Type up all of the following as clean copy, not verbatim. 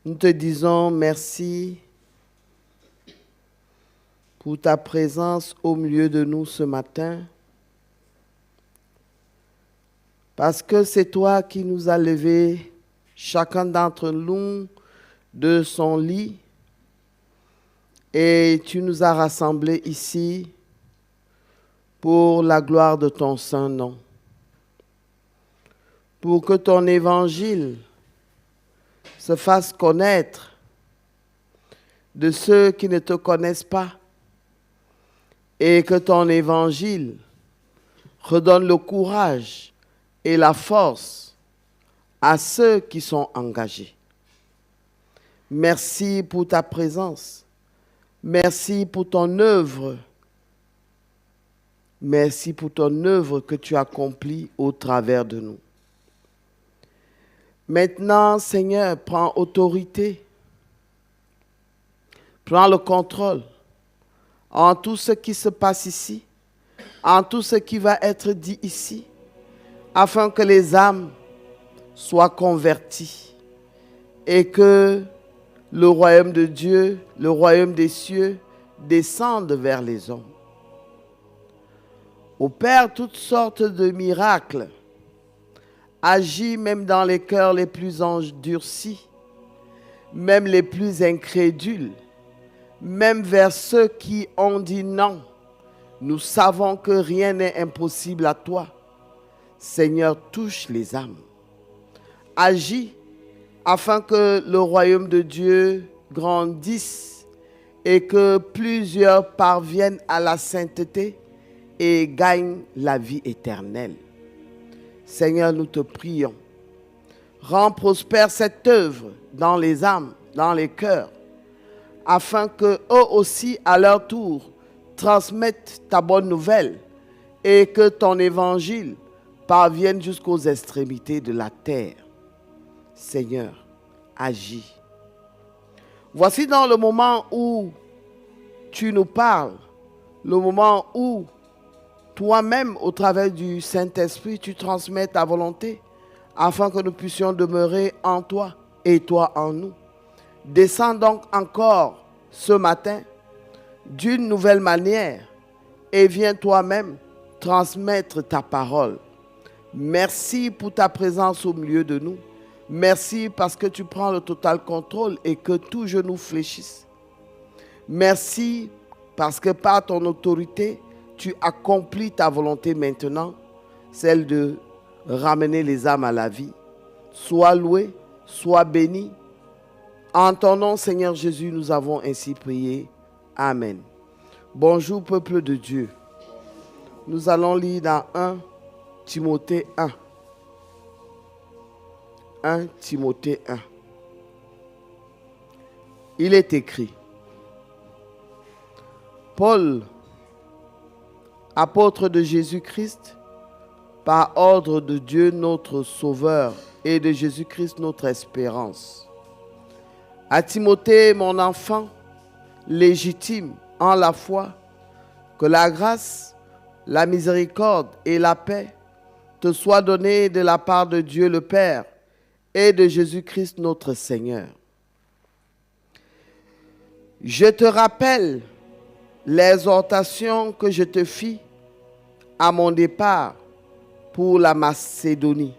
Nous te disons merci pour ta présence au milieu de nous ce matin, parce que c'est toi qui nous as levés, chacun d'entre nous, de son lit, et tu nous as rassemblés ici pour la gloire de ton saint nom, pour que ton évangile se fasse connaître de ceux qui ne te connaissent pas, et que ton évangile redonne le courage et la force à ceux qui sont engagés. Merci pour ta présence. Merci pour ton œuvre. Merci pour ton œuvre que tu accomplis au travers de nous. Maintenant, Seigneur, prends autorité. Prends le contrôle en tout ce qui se passe ici, en tout ce qui va être dit ici, afin que les âmes soient converties et que le royaume de Dieu, le royaume des cieux, descende vers les hommes. Opère toutes sortes de miracles, agis même dans les cœurs les plus endurcis, même les plus incrédules, même vers ceux qui ont dit non. Nous savons que rien n'est impossible à toi. Seigneur, touche les âmes. Agis afin que le royaume de Dieu grandisse et que plusieurs parviennent à la sainteté et gagnent la vie éternelle. Seigneur, nous te prions. Rends prospère cette œuvre dans les âmes, dans les cœurs, afin qu'eux aussi, à leur tour, transmettent ta bonne nouvelle et que ton évangile parvienne jusqu'aux extrémités de la terre. Seigneur, agis. Voici dans le moment où tu nous parles, le moment où toi-même, au travers du Saint-Esprit, tu transmets ta volonté afin que nous puissions demeurer en toi et toi en nous. Descends donc encore ce matin d'une nouvelle manière et viens toi-même transmettre ta parole. Merci pour ta présence au milieu de nous. Merci parce que tu prends le total contrôle et que tout genou fléchisse. Merci parce que par ton autorité, tu accomplis ta volonté maintenant, celle de ramener les âmes à la vie. Sois loué, sois béni. En ton nom, Seigneur Jésus, nous avons ainsi prié. Amen. Bonjour, peuple de Dieu. Nous allons lire dans 1 Timothée 1. 1 Timothée 1. Il est écrit: Paul, apôtre de Jésus-Christ, par ordre de Dieu notre Sauveur et de Jésus-Christ notre espérance. À Timothée, mon enfant, légitime en la foi, que la grâce, la miséricorde et la paix te soient données de la part de Dieu le Père et de Jésus-Christ notre Seigneur. Je te rappelle l'exhortation que je te fis à mon départ pour la Macédonie,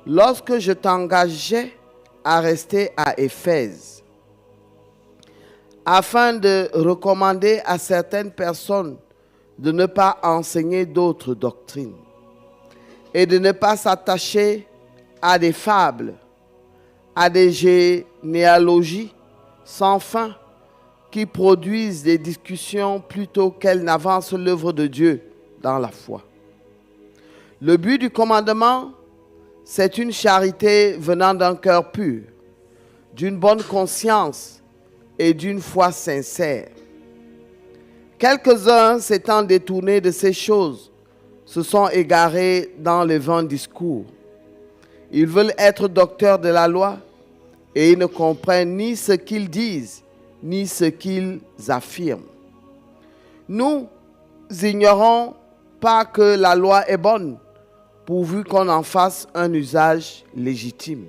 lorsque je t'engageais à rester à Éphèse, afin de recommander à certaines personnes de ne pas enseigner d'autres doctrines et de ne pas s'attacher à des fables, à des généalogies sans fin qui produisent des discussions plutôt qu'elles n'avancent l'œuvre de Dieu dans la foi. Le but du commandement, c'est une charité venant d'un cœur pur, d'une bonne conscience et d'une foi sincère. Quelques-uns s'étant détournés de ces choses se sont égarés dans les vains discours. Ils veulent être docteurs de la loi et ils ne comprennent ni ce qu'ils disent, ni ce qu'ils affirment. Nous ignorons pas que la loi est bonne, pourvu qu'on en fasse un usage légitime.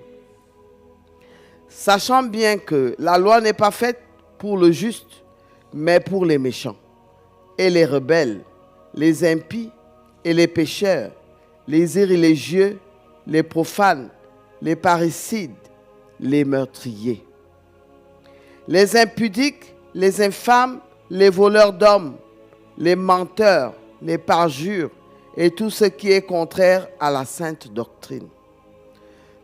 sachant bien que la loi n'est pas faite pour le juste, mais pour les méchants, et les rebelles, les impies et les pécheurs, les irréligieux, les profanes, les parricides, les meurtriers, les impudiques, les infâmes, les voleurs d'hommes, les menteurs, les parjures et tout ce qui est contraire à la sainte doctrine.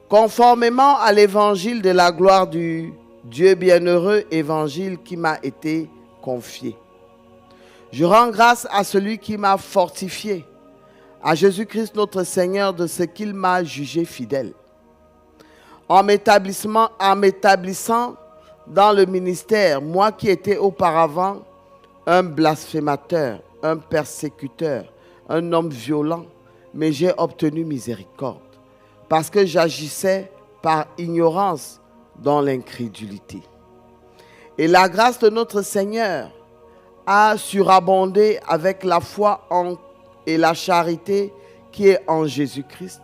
Conformément à l'évangile de la gloire du Dieu bienheureux, évangile qui m'a été confié. Je rends grâce à celui qui m'a fortifié, à Jésus-Christ notre Seigneur, de ce qu'il m'a jugé fidèle, en m'établissant dans le ministère, moi qui étais auparavant un blasphémateur, un persécuteur, un homme violent, mais j'ai obtenu miséricorde, parce que j'agissais par ignorance dans l'incrédulité. Et la grâce de notre Seigneur a surabondé avec la foi et la charité qui est en Jésus-Christ.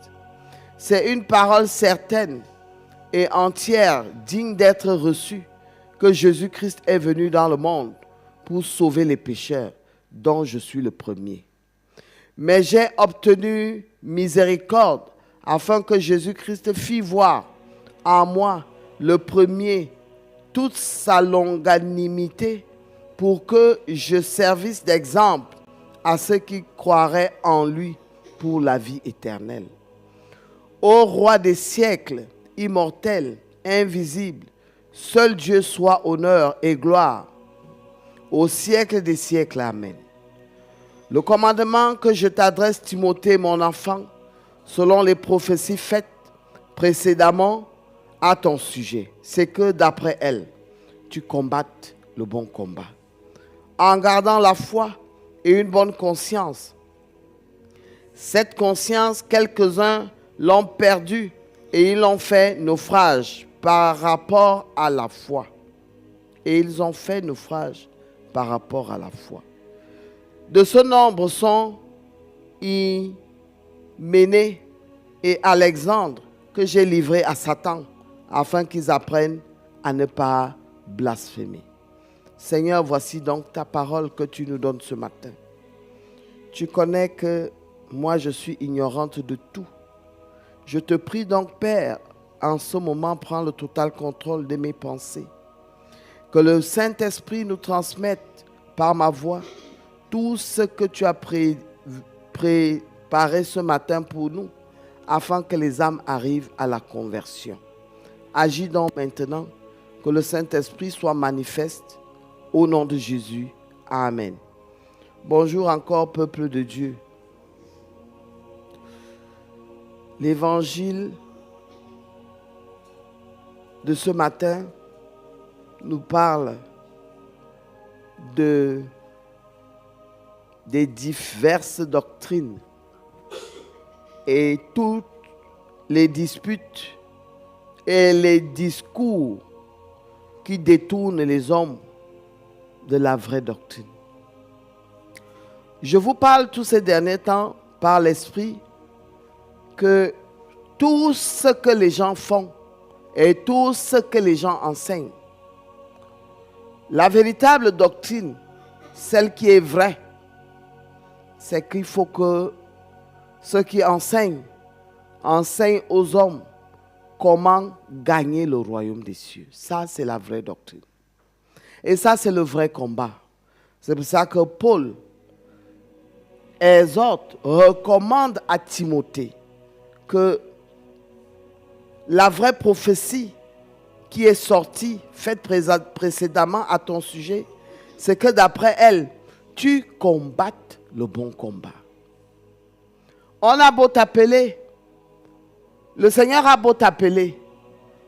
C'est une parole certaine et entière, digne d'être reçue, que Jésus-Christ est venu dans le monde pour sauver les pécheurs, dont je suis le premier. Mais j'ai obtenu miséricorde afin que Jésus-Christ fît voir en moi le premier toute sa longanimité, pour que je servisse d'exemple à ceux qui croiraient en lui pour la vie éternelle. Ô roi des siècles, immortel, invisible, seul Dieu soit honneur et gloire au siècle des siècles. Amen. Le commandement que je t'adresse, Timothée, mon enfant, selon les prophéties faites précédemment à ton sujet, c'est que d'après elles, tu combattes le bon combat, en gardant la foi et une bonne conscience. Cette conscience, quelques-uns l'ont perdue et ils l'ont fait naufrage par rapport à la foi. Et ils ont fait naufrage par rapport à la foi. De ce nombre sont Hyménée et Alexandre, que j'ai livrés à Satan, afin qu'ils apprennent à ne pas blasphémer. Seigneur, voici donc ta parole que tu nous donnes ce matin. Tu connais que moi je suis ignorante de tout. Je te prie donc, Père, en ce moment, prends le total contrôle de mes pensées. Que le Saint-Esprit nous transmette par ma voix tout ce que tu as préparé ce matin pour nous, afin que les âmes arrivent à la conversion. Agis donc maintenant, que le Saint-Esprit soit manifeste. Au nom de Jésus, Amen. Bonjour encore, peuple de Dieu. L'évangile de ce matin nous parle des diverses doctrines et toutes les disputes et les discours qui détournent les hommes de la vraie doctrine. Je vous parle tous ces derniers temps par l'Esprit que tout ce que les gens font et tout ce que les gens enseignent, la véritable doctrine, celle qui est vraie, c'est qu'il faut que ceux qui enseignent aux hommes comment gagner le royaume des cieux. Ça, c'est la vraie doctrine. Et ça, c'est le vrai combat. C'est pour ça que Paul exhorte, recommande à Timothée que la vraie prophétie qui est sortie, faite précédemment à ton sujet, c'est que d'après elle, tu combattes le bon combat. On a beau t'appeler, le Seigneur a beau t'appeler,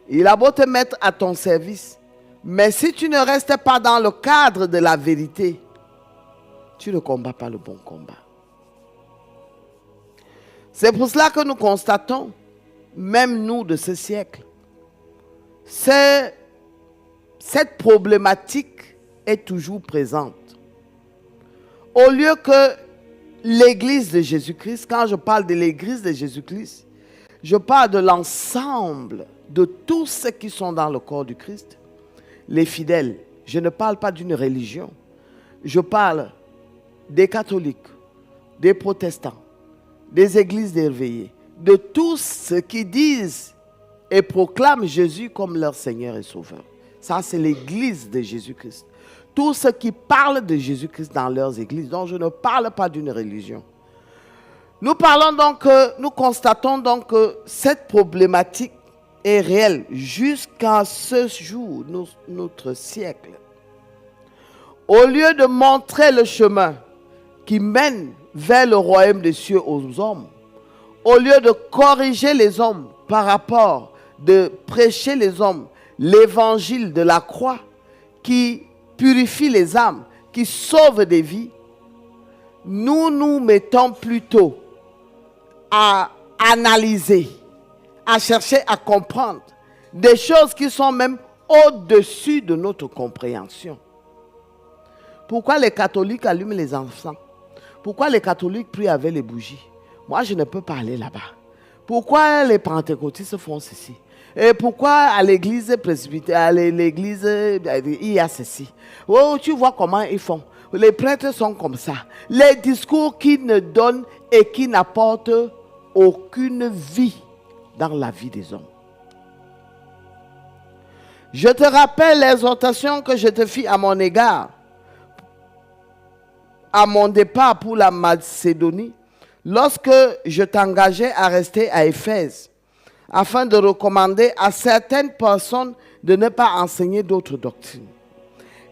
il a beau te mettre à ton service, mais si tu ne restes pas dans le cadre de la vérité, tu ne combats pas le bon combat. C'est pour cela que nous constatons, même nous de ce siècle, cette problématique est toujours présente. Au lieu que l'Église de Jésus-Christ, quand je parle de l'Église de Jésus-Christ, je parle de l'ensemble de tous ceux qui sont dans le corps du Christ, les fidèles. Je ne parle pas d'une religion. Je parle des catholiques, des protestants, des églises d'éveillés, de tous ceux qui disent et proclament Jésus comme leur Seigneur et Sauveur. Ça, c'est l'église de Jésus-Christ. Tous ceux qui parlent de Jésus-Christ dans leurs églises. Donc, je ne parle pas d'une religion. Nous constatons donc que cette problématique est réelle jusqu'à ce jour, notre siècle. Au lieu de montrer le chemin qui mène vers le royaume des cieux aux hommes, au lieu de corriger les hommes par rapport, de prêcher les hommes l'évangile de la croix qui purifie les âmes, qui sauve des vies, nous nous mettons plutôt à analyser, à chercher à comprendre des choses qui sont même au-dessus de notre compréhension. Pourquoi les catholiques allument les encens? Pourquoi les catholiques prient avec les bougies? Moi, je ne peux pas aller là-bas. Pourquoi les pentecôtistes font ceci? Et pourquoi à l'église presbytère, à l'église, il y a ceci? Oh, tu vois comment ils font. Les prêtres sont comme ça. Les discours qui ne donnent et qui n'apportent aucune vie dans la vie des hommes. Je te rappelle l'exhortation que je te fis à mon égard, à mon départ pour la Macédonie, lorsque je t'engageais à rester à Éphèse, afin de recommander à certaines personnes de ne pas enseigner d'autres doctrines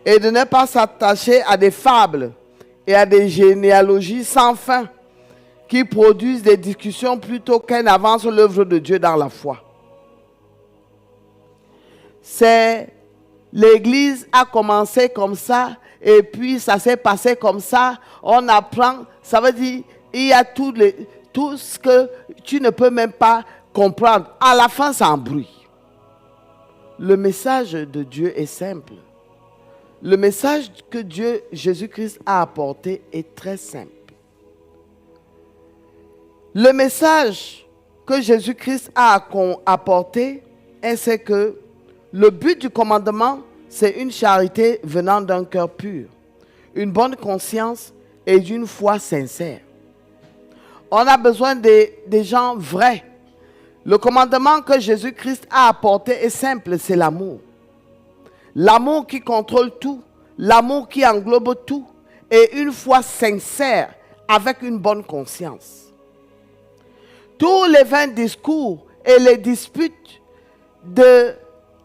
et de ne pas s'attacher à des fables et à des généalogies sans fin qui produisent des discussions plutôt qu'elles n'avancent l'œuvre de Dieu dans la foi. L'Église a commencé comme ça et puis ça s'est passé comme ça. On apprend, ça veut dire il y a tout ce que tu ne peux même pas comprendre. À la fin, ça embrouille. Le message de Dieu est simple. Le message que Jésus-Christ a apporté est très simple. Le message que Jésus-Christ a apporté, c'est que le but du commandement, c'est une charité venant d'un cœur pur, une bonne conscience et d'une foi sincère. On a besoin des gens vrais. Le commandement que Jésus-Christ a apporté est simple, c'est l'amour. L'amour qui contrôle tout, l'amour qui englobe tout, et une foi sincère avec une bonne conscience. Tous les vains discours et les disputes de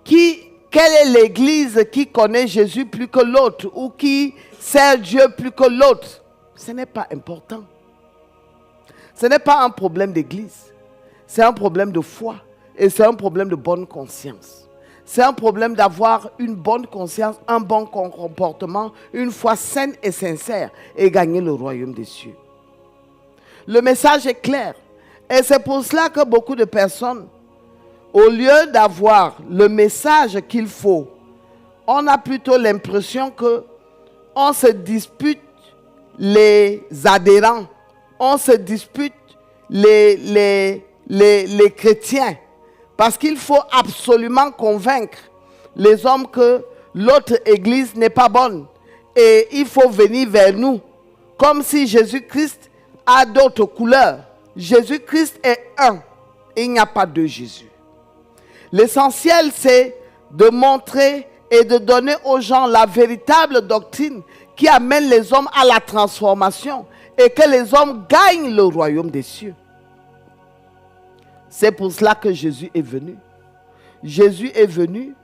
quelle est l'église qui connaît Jésus plus que l'autre ou qui sert Dieu plus que l'autre, ce n'est pas important. Ce n'est pas un problème d'église. C'est un problème de foi et c'est un problème de bonne conscience. C'est un problème d'avoir une bonne conscience, un bon comportement, une foi saine et sincère et gagner le royaume des cieux. Le message est clair et c'est pour cela que beaucoup de personnes, au lieu d'avoir le message qu'il faut, on a plutôt l'impression qu'on se dispute les adhérents, on se dispute les chrétiens, parce qu'il faut absolument convaincre les hommes que l'autre église n'est pas bonne et il faut venir vers nous, comme si Jésus-Christ a d'autres couleurs. Jésus-Christ est un, il n'y a pas deux Jésus. L'essentiel, c'est de montrer et de donner aux gens la véritable doctrine qui amène les hommes à la transformation et que les hommes gagnent le royaume des cieux. C'est pour cela que Jésus est venu. Jésus est venu.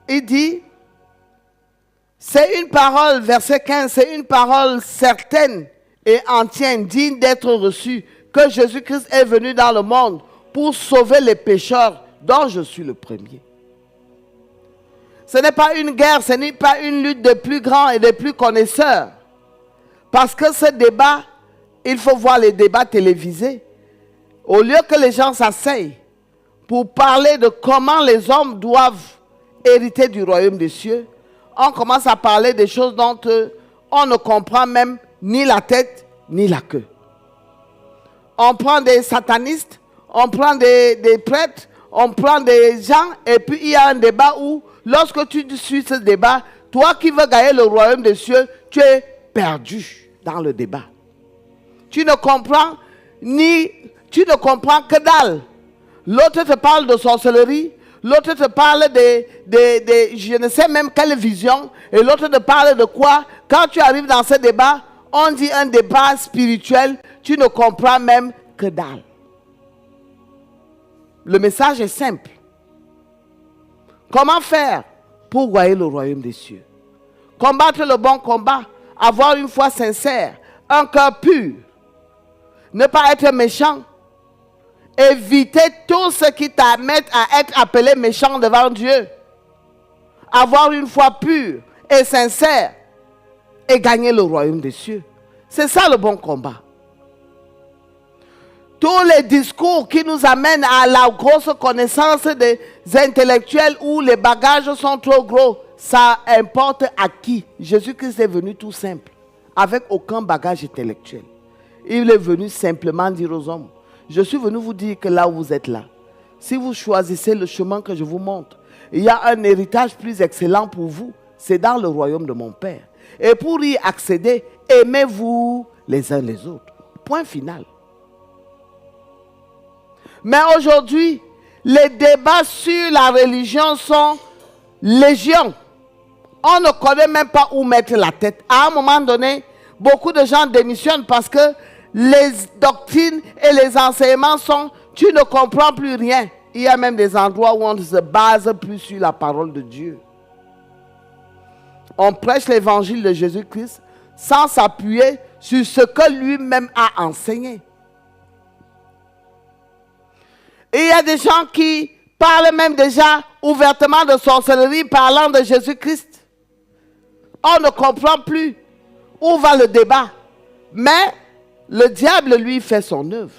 Il dit, c'est une parole, verset 15, c'est une parole certaine et entière, digne d'être reçue, que Jésus-Christ est venu dans le monde pour sauver les pécheurs, dont je suis le premier. Ce n'est pas une guerre, ce n'est pas une lutte des plus grands et des plus connaisseurs. Parce que ce débat, il faut voir les débats télévisés. Au lieu que les gens s'asseyent pour parler de comment les hommes doivent hériter du royaume des cieux, on commence à parler des choses dont on ne comprend même ni la tête ni la queue. On prend des satanistes, on prend des prêtres, on prend des gens et puis il y a un débat où, lorsque tu suis ce débat, toi qui veux gagner le royaume des cieux, tu es perdu dans le débat. Tu ne comprends que dalle. L'autre te parle de sorcellerie, l'autre te parle de je ne sais même quelle vision, et l'autre te parle de quoi. Quand tu arrives dans ce débat, on dit un débat spirituel, tu ne comprends même que dalle. Le message est simple. Comment faire pour gagner le royaume des cieux? Combattre le bon combat, avoir une foi sincère, un cœur pur, ne pas être méchant, éviter tout ce qui t'amène à être appelé méchant devant Dieu, avoir une foi pure et sincère et gagner le royaume des cieux. C'est ça le bon combat. Tous les discours qui nous amènent à la grosse connaissance des intellectuels où les bagages sont trop gros, ça importe à qui? Jésus-Christ est venu tout simple, avec aucun bagage intellectuel. Il est venu simplement dire aux hommes, je suis venu vous dire que là où vous êtes là, si vous choisissez le chemin que je vous montre, il y a un héritage plus excellent pour vous, c'est dans le royaume de mon Père. Et pour y accéder, aimez-vous les uns les autres. Point final. Mais aujourd'hui, les débats sur la religion sont légion. On ne connaît même pas où mettre la tête. À un moment donné, beaucoup de gens démissionnent parce que les doctrines et les enseignements sont, tu ne comprends plus rien. Il y a même des endroits où on ne se base plus sur la parole de Dieu. On prêche l'évangile de Jésus-Christ sans s'appuyer sur ce que lui-même a enseigné. Et il y a des gens qui parlent même déjà ouvertement de sorcellerie parlant de Jésus-Christ. On ne comprend plus où va le débat. Mais le diable, lui, fait son œuvre.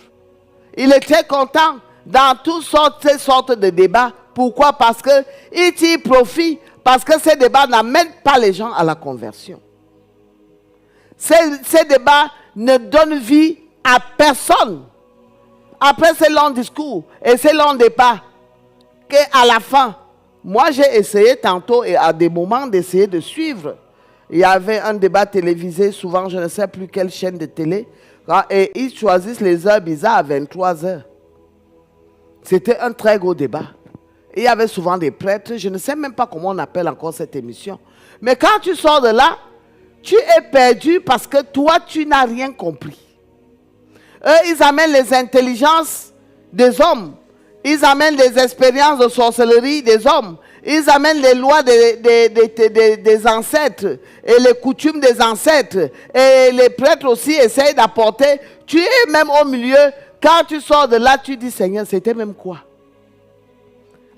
Il est très content dans toutes ces sortes de débats. Pourquoi? Parce qu'il tire profit. Parce que ces débats n'amènent pas les gens à la conversion. Ces débats ne donnent vie à personne. Après ces longs discours et ces longs débats, qu'à la fin, moi j'ai essayé tantôt et à des moments d'essayer de suivre. Il y avait un débat télévisé, souvent je ne sais plus quelle chaîne de télé, et ils choisissent les heures bizarres à 23 heures. C'était un très gros débat. Il y avait souvent des prêtres, je ne sais même pas comment on appelle encore cette émission. Mais quand tu sors de là, tu es perdu parce que toi tu n'as rien compris. Eux, ils amènent les intelligences des hommes. Ils amènent les expériences de sorcellerie des hommes. Ils amènent les lois des ancêtres et les coutumes des ancêtres. Et les prêtres aussi essayent d'apporter. Tu es même au milieu. Quand tu sors de là, tu dis, Seigneur, c'était même quoi?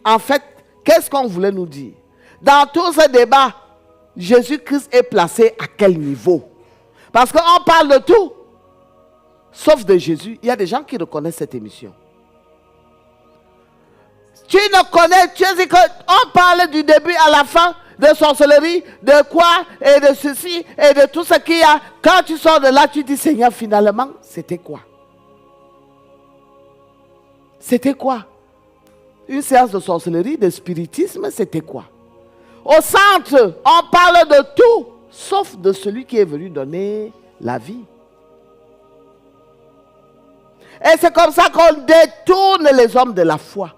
En fait, qu'est-ce qu'on voulait nous dire? Dans tout ce débat, Jésus-Christ est placé à quel niveau? Parce qu'on parle de tout. Sauf de Jésus. Il y a des gens qui reconnaissent cette émission. Tu ne connais, tu sais qu'on parle du début à la fin de sorcellerie, de quoi, et de ceci, et de tout ce qu'il y a. Quand tu sors de là, tu dis, Seigneur, finalement, c'était quoi? C'était quoi? Une séance de sorcellerie, de spiritisme, c'était quoi? Au centre, on parle de tout, sauf de celui qui est venu donner la vie. Et c'est comme ça qu'on détourne les hommes de la foi.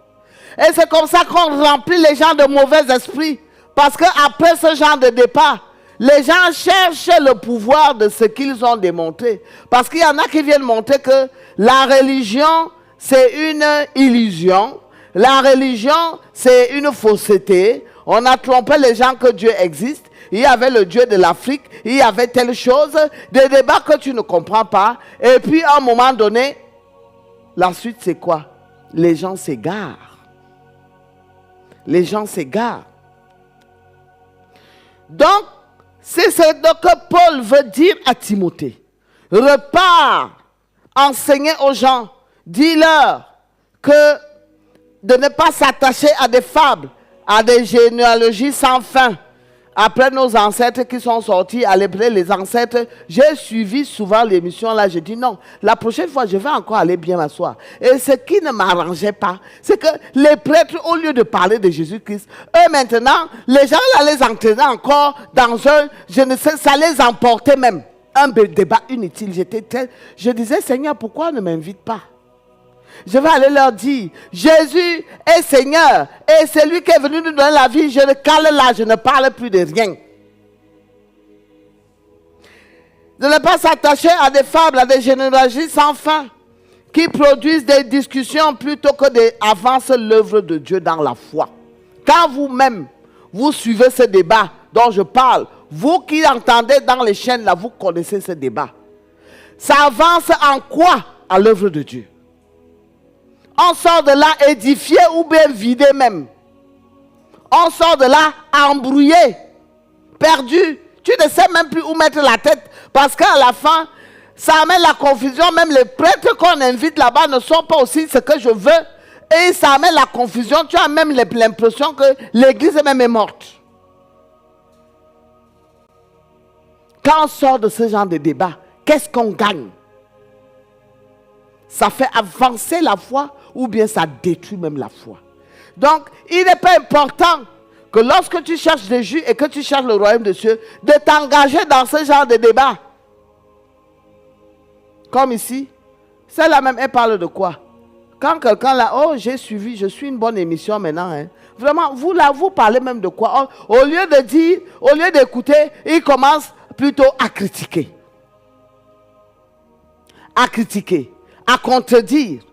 Et c'est comme ça qu'on remplit les gens de mauvais esprits. Parce qu'après ce genre de départ, les gens cherchent le pouvoir de ce qu'ils ont démontré. Parce qu'il y en a qui viennent montrer que la religion, c'est une illusion. La religion, c'est une fausseté. On a trompé les gens que Dieu existe. Il y avait le Dieu de l'Afrique. Il y avait telle chose. Des débats que tu ne comprends pas. Et puis à un moment donné, la suite c'est quoi? Les gens s'égarent. Les gens s'égarent. Donc, c'est ce que Paul veut dire à Timothée. Repars, enseignez aux gens, dis-leur que de ne pas s'attacher à des fables, à des généalogies sans fin, Après nos ancêtres qui sont sortis, à les ancêtres, j'ai suivi souvent l'émission là, je dis non, la prochaine fois je vais encore aller bien m'asseoir. Et ce qui ne m'arrangeait pas, c'est que les prêtres, au lieu de parler de Jésus-Christ, eux maintenant, les gens là les entraînaient encore dans un, je ne sais, ça les emportait même. Un débat inutile. Je disais, Seigneur, pourquoi on ne m'invite pas? Je vais aller leur dire, Jésus est Seigneur et c'est lui qui est venu nous donner la vie. Je ne cale là, je ne parle plus de rien. De ne pas s'attacher à des fables, à des généalogies sans fin qui produisent des discussions plutôt que d'avancer l'œuvre de Dieu dans la foi. Quand vous-même, vous suivez ce débat dont je parle, vous qui entendez dans les chaînes là, vous connaissez ce débat. Ça avance en quoi à l'œuvre de Dieu? On sort de là édifié ou bien vidé même. On sort de là embrouillé, perdu. Tu ne sais même plus où mettre la tête parce qu'à la fin, ça amène la confusion. Même les prêtres qu'on invite là-bas ne sont pas aussi ce que je veux. Et ça amène la confusion. Tu as même l'impression que l'église même est morte. Quand on sort de ce genre de débat, qu'est-ce qu'on gagne? Ça fait avancer la foi ou bien ça détruit même la foi. Donc, il n'est pas important que lorsque tu cherches Jésus et que tu cherches le royaume de Dieu, de t'engager dans ce genre de débat. Comme ici, celle-là même, elle parle de quoi? Quand quelqu'un là, oh j'ai suivi, je suis une bonne émission maintenant. Hein. Vraiment, vous là, vous parlez même de quoi? Oh, au lieu de dire, au lieu d'écouter, il commence plutôt à critiquer. À critiquer, à contredire.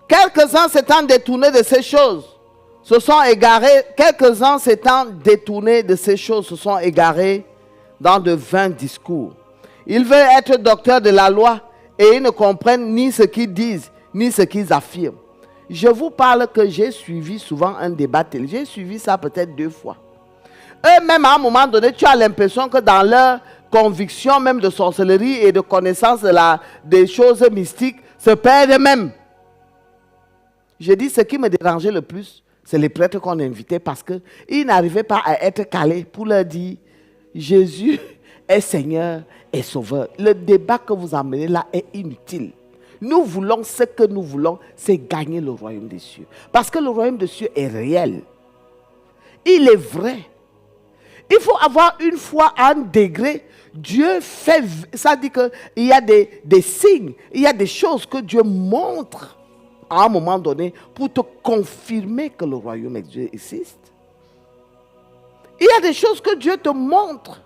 Quelques-uns s'étant détournés de ces choses, se sont égarés. Quelques-uns s'étant détournés de ces choses, se sont égarés dans de vains discours. Ils veulent être docteurs de la loi et ils ne comprennent ni ce qu'ils disent, ni ce qu'ils affirment. Je vous parle que j'ai suivi souvent un débat tel. J'ai suivi ça peut-être 2 fois. Eux-mêmes, à un moment donné, tu as l'impression que dans leur conviction même de sorcellerie et de connaissance des choses mystiques, se perdent eux-mêmes. Je dis, ce qui me dérangeait le plus, c'est les prêtres qu'on invitait parce qu'ils n'arrivaient pas à être calés pour leur dire, Jésus est Seigneur et Sauveur. Le débat que vous amenez là est inutile. Nous voulons ce que nous voulons, c'est gagner le royaume des cieux. Parce que le royaume des cieux est réel. Il est vrai. Il faut avoir une foi à un degré. Dieu fait, ça dit qu'il y a des signes, il y a des choses que Dieu montre à un moment donné pour te confirmer que le royaume de Dieu existe. Il y a des choses que Dieu te montre.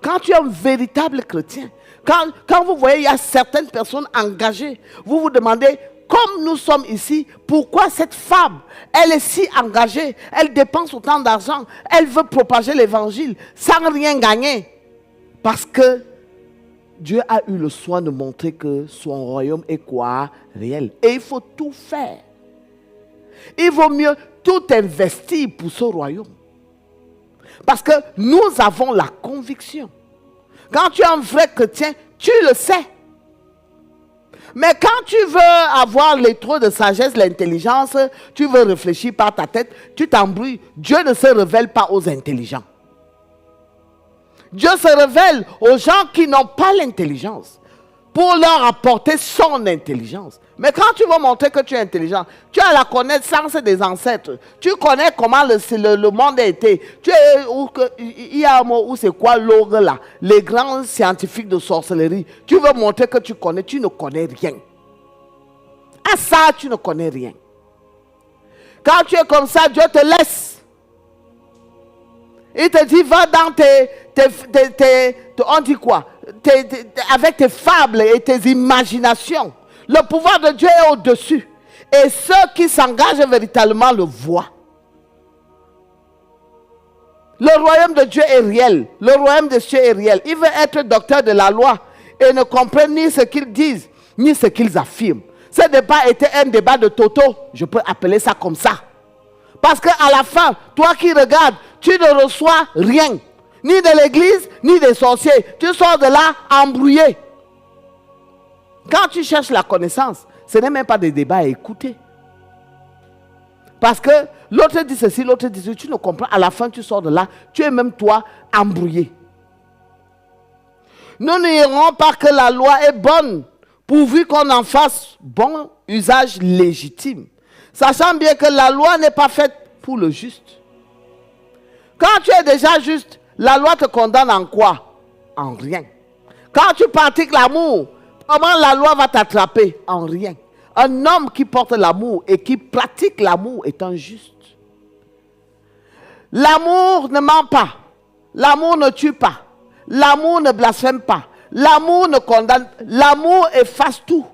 Quand tu es un véritable chrétien, quand vous voyez, il y a certaines personnes engagées, vous vous demandez, comme nous sommes ici, pourquoi cette femme, elle est si engagée, elle dépense autant d'argent, elle veut propager l'évangile sans rien gagner. Parce que Dieu a eu le soin de montrer que son royaume est quoi? Réel. Et il faut tout faire. Il vaut mieux tout investir pour ce royaume. Parce que nous avons la conviction. Quand tu es un vrai chrétien, tu le sais. Mais quand tu veux avoir les trous de sagesse, l'intelligence, tu veux réfléchir par ta tête, tu t'embrouilles. Dieu ne se révèle pas aux intelligents. Dieu se révèle aux gens qui n'ont pas l'intelligence pour leur apporter son intelligence. Mais quand tu veux montrer que tu es intelligent, tu as la connaissance des ancêtres. Tu connais comment le monde a été. Il y a un mot où c'est quoi l'ogre là? Les grands scientifiques de sorcellerie. Tu veux montrer que tu connais, tu ne connais rien. À ça, tu ne connais rien. Quand tu es comme ça, Dieu te laisse. Il te dit, va dans on dit quoi? Avec tes fables et tes imaginations. Le pouvoir de Dieu est au-dessus. Et ceux qui s'engagent véritablement le voient. Le royaume de Dieu est réel. Le royaume de Dieu est réel. Il veut être docteur de la loi et ne comprennent ni ce qu'ils disent, ni ce qu'ils affirment. Ce débat était un débat de toto. Je peux appeler ça comme ça. Parce qu'à la fin, toi qui regardes, tu ne reçois rien. Ni de l'église, ni des sorciers. Tu sors de là embrouillé. Quand tu cherches la connaissance, ce n'est même pas des débats à écouter. Parce que l'autre dit ceci, l'autre dit ceci, tu ne comprends. À la fin, tu sors de là, tu es même toi embrouillé. Nous n'irons pas que la loi est bonne, pourvu qu'on en fasse bon usage légitime. Sachant bien que la loi n'est pas faite pour le juste. Quand tu es déjà juste, la loi te condamne en quoi? En rien. Quand tu pratiques l'amour, comment la loi va t'attraper? En rien. Un homme qui porte l'amour et qui pratique l'amour est un juste. L'amour ne ment pas. L'amour ne tue pas. L'amour ne blasphème pas. L'amour ne condamne. L'amour efface tout.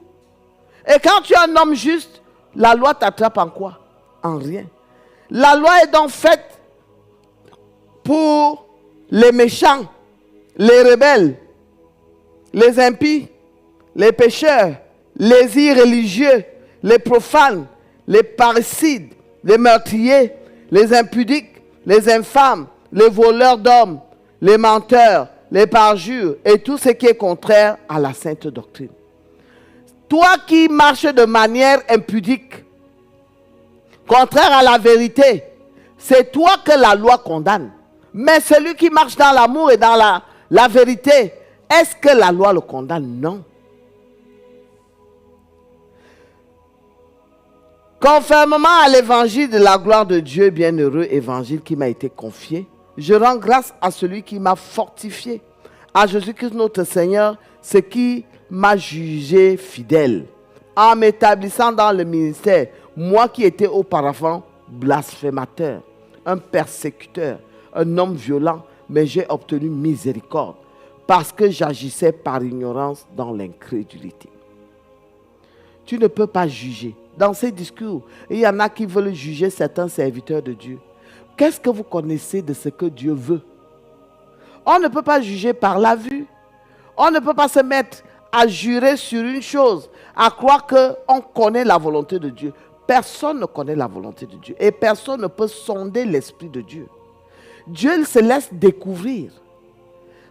Et quand tu es un homme juste, la loi t'attrape en quoi? En rien. La loi est donc faite pour les méchants, les rebelles, les impies, les pécheurs, les irréligieux, les profanes, les parricides, les meurtriers, les impudiques, les infâmes, les voleurs d'hommes, les menteurs, les parjures et tout ce qui est contraire à la sainte doctrine. Toi qui marches de manière impudique, contraire à la vérité, c'est toi que la loi condamne. Mais celui qui marche dans l'amour et dans la vérité, est-ce que la loi le condamne? Non. Conformément à l'évangile de la gloire de Dieu, bienheureux évangile qui m'a été confié, je rends grâce à celui qui m'a fortifié, à Jésus-Christ notre Seigneur, ce qui m'a jugé fidèle, en m'établissant dans le ministère, moi qui étais auparavant blasphémateur, un persécuteur, un homme violent, mais j'ai obtenu miséricorde, parce que j'agissais par ignorance dans l'incrédulité. Tu ne peux pas juger. Dans ces discours, il y en a qui veulent juger certains serviteurs de Dieu. Qu'est-ce que vous connaissez de ce que Dieu veut? On ne peut pas juger par la vue. On ne peut pas se mettre à jurer sur une chose, à croire qu'on connaît la volonté de Dieu. Personne ne connaît la volonté de Dieu et personne ne peut sonder l'esprit de Dieu. Dieu il se laisse découvrir.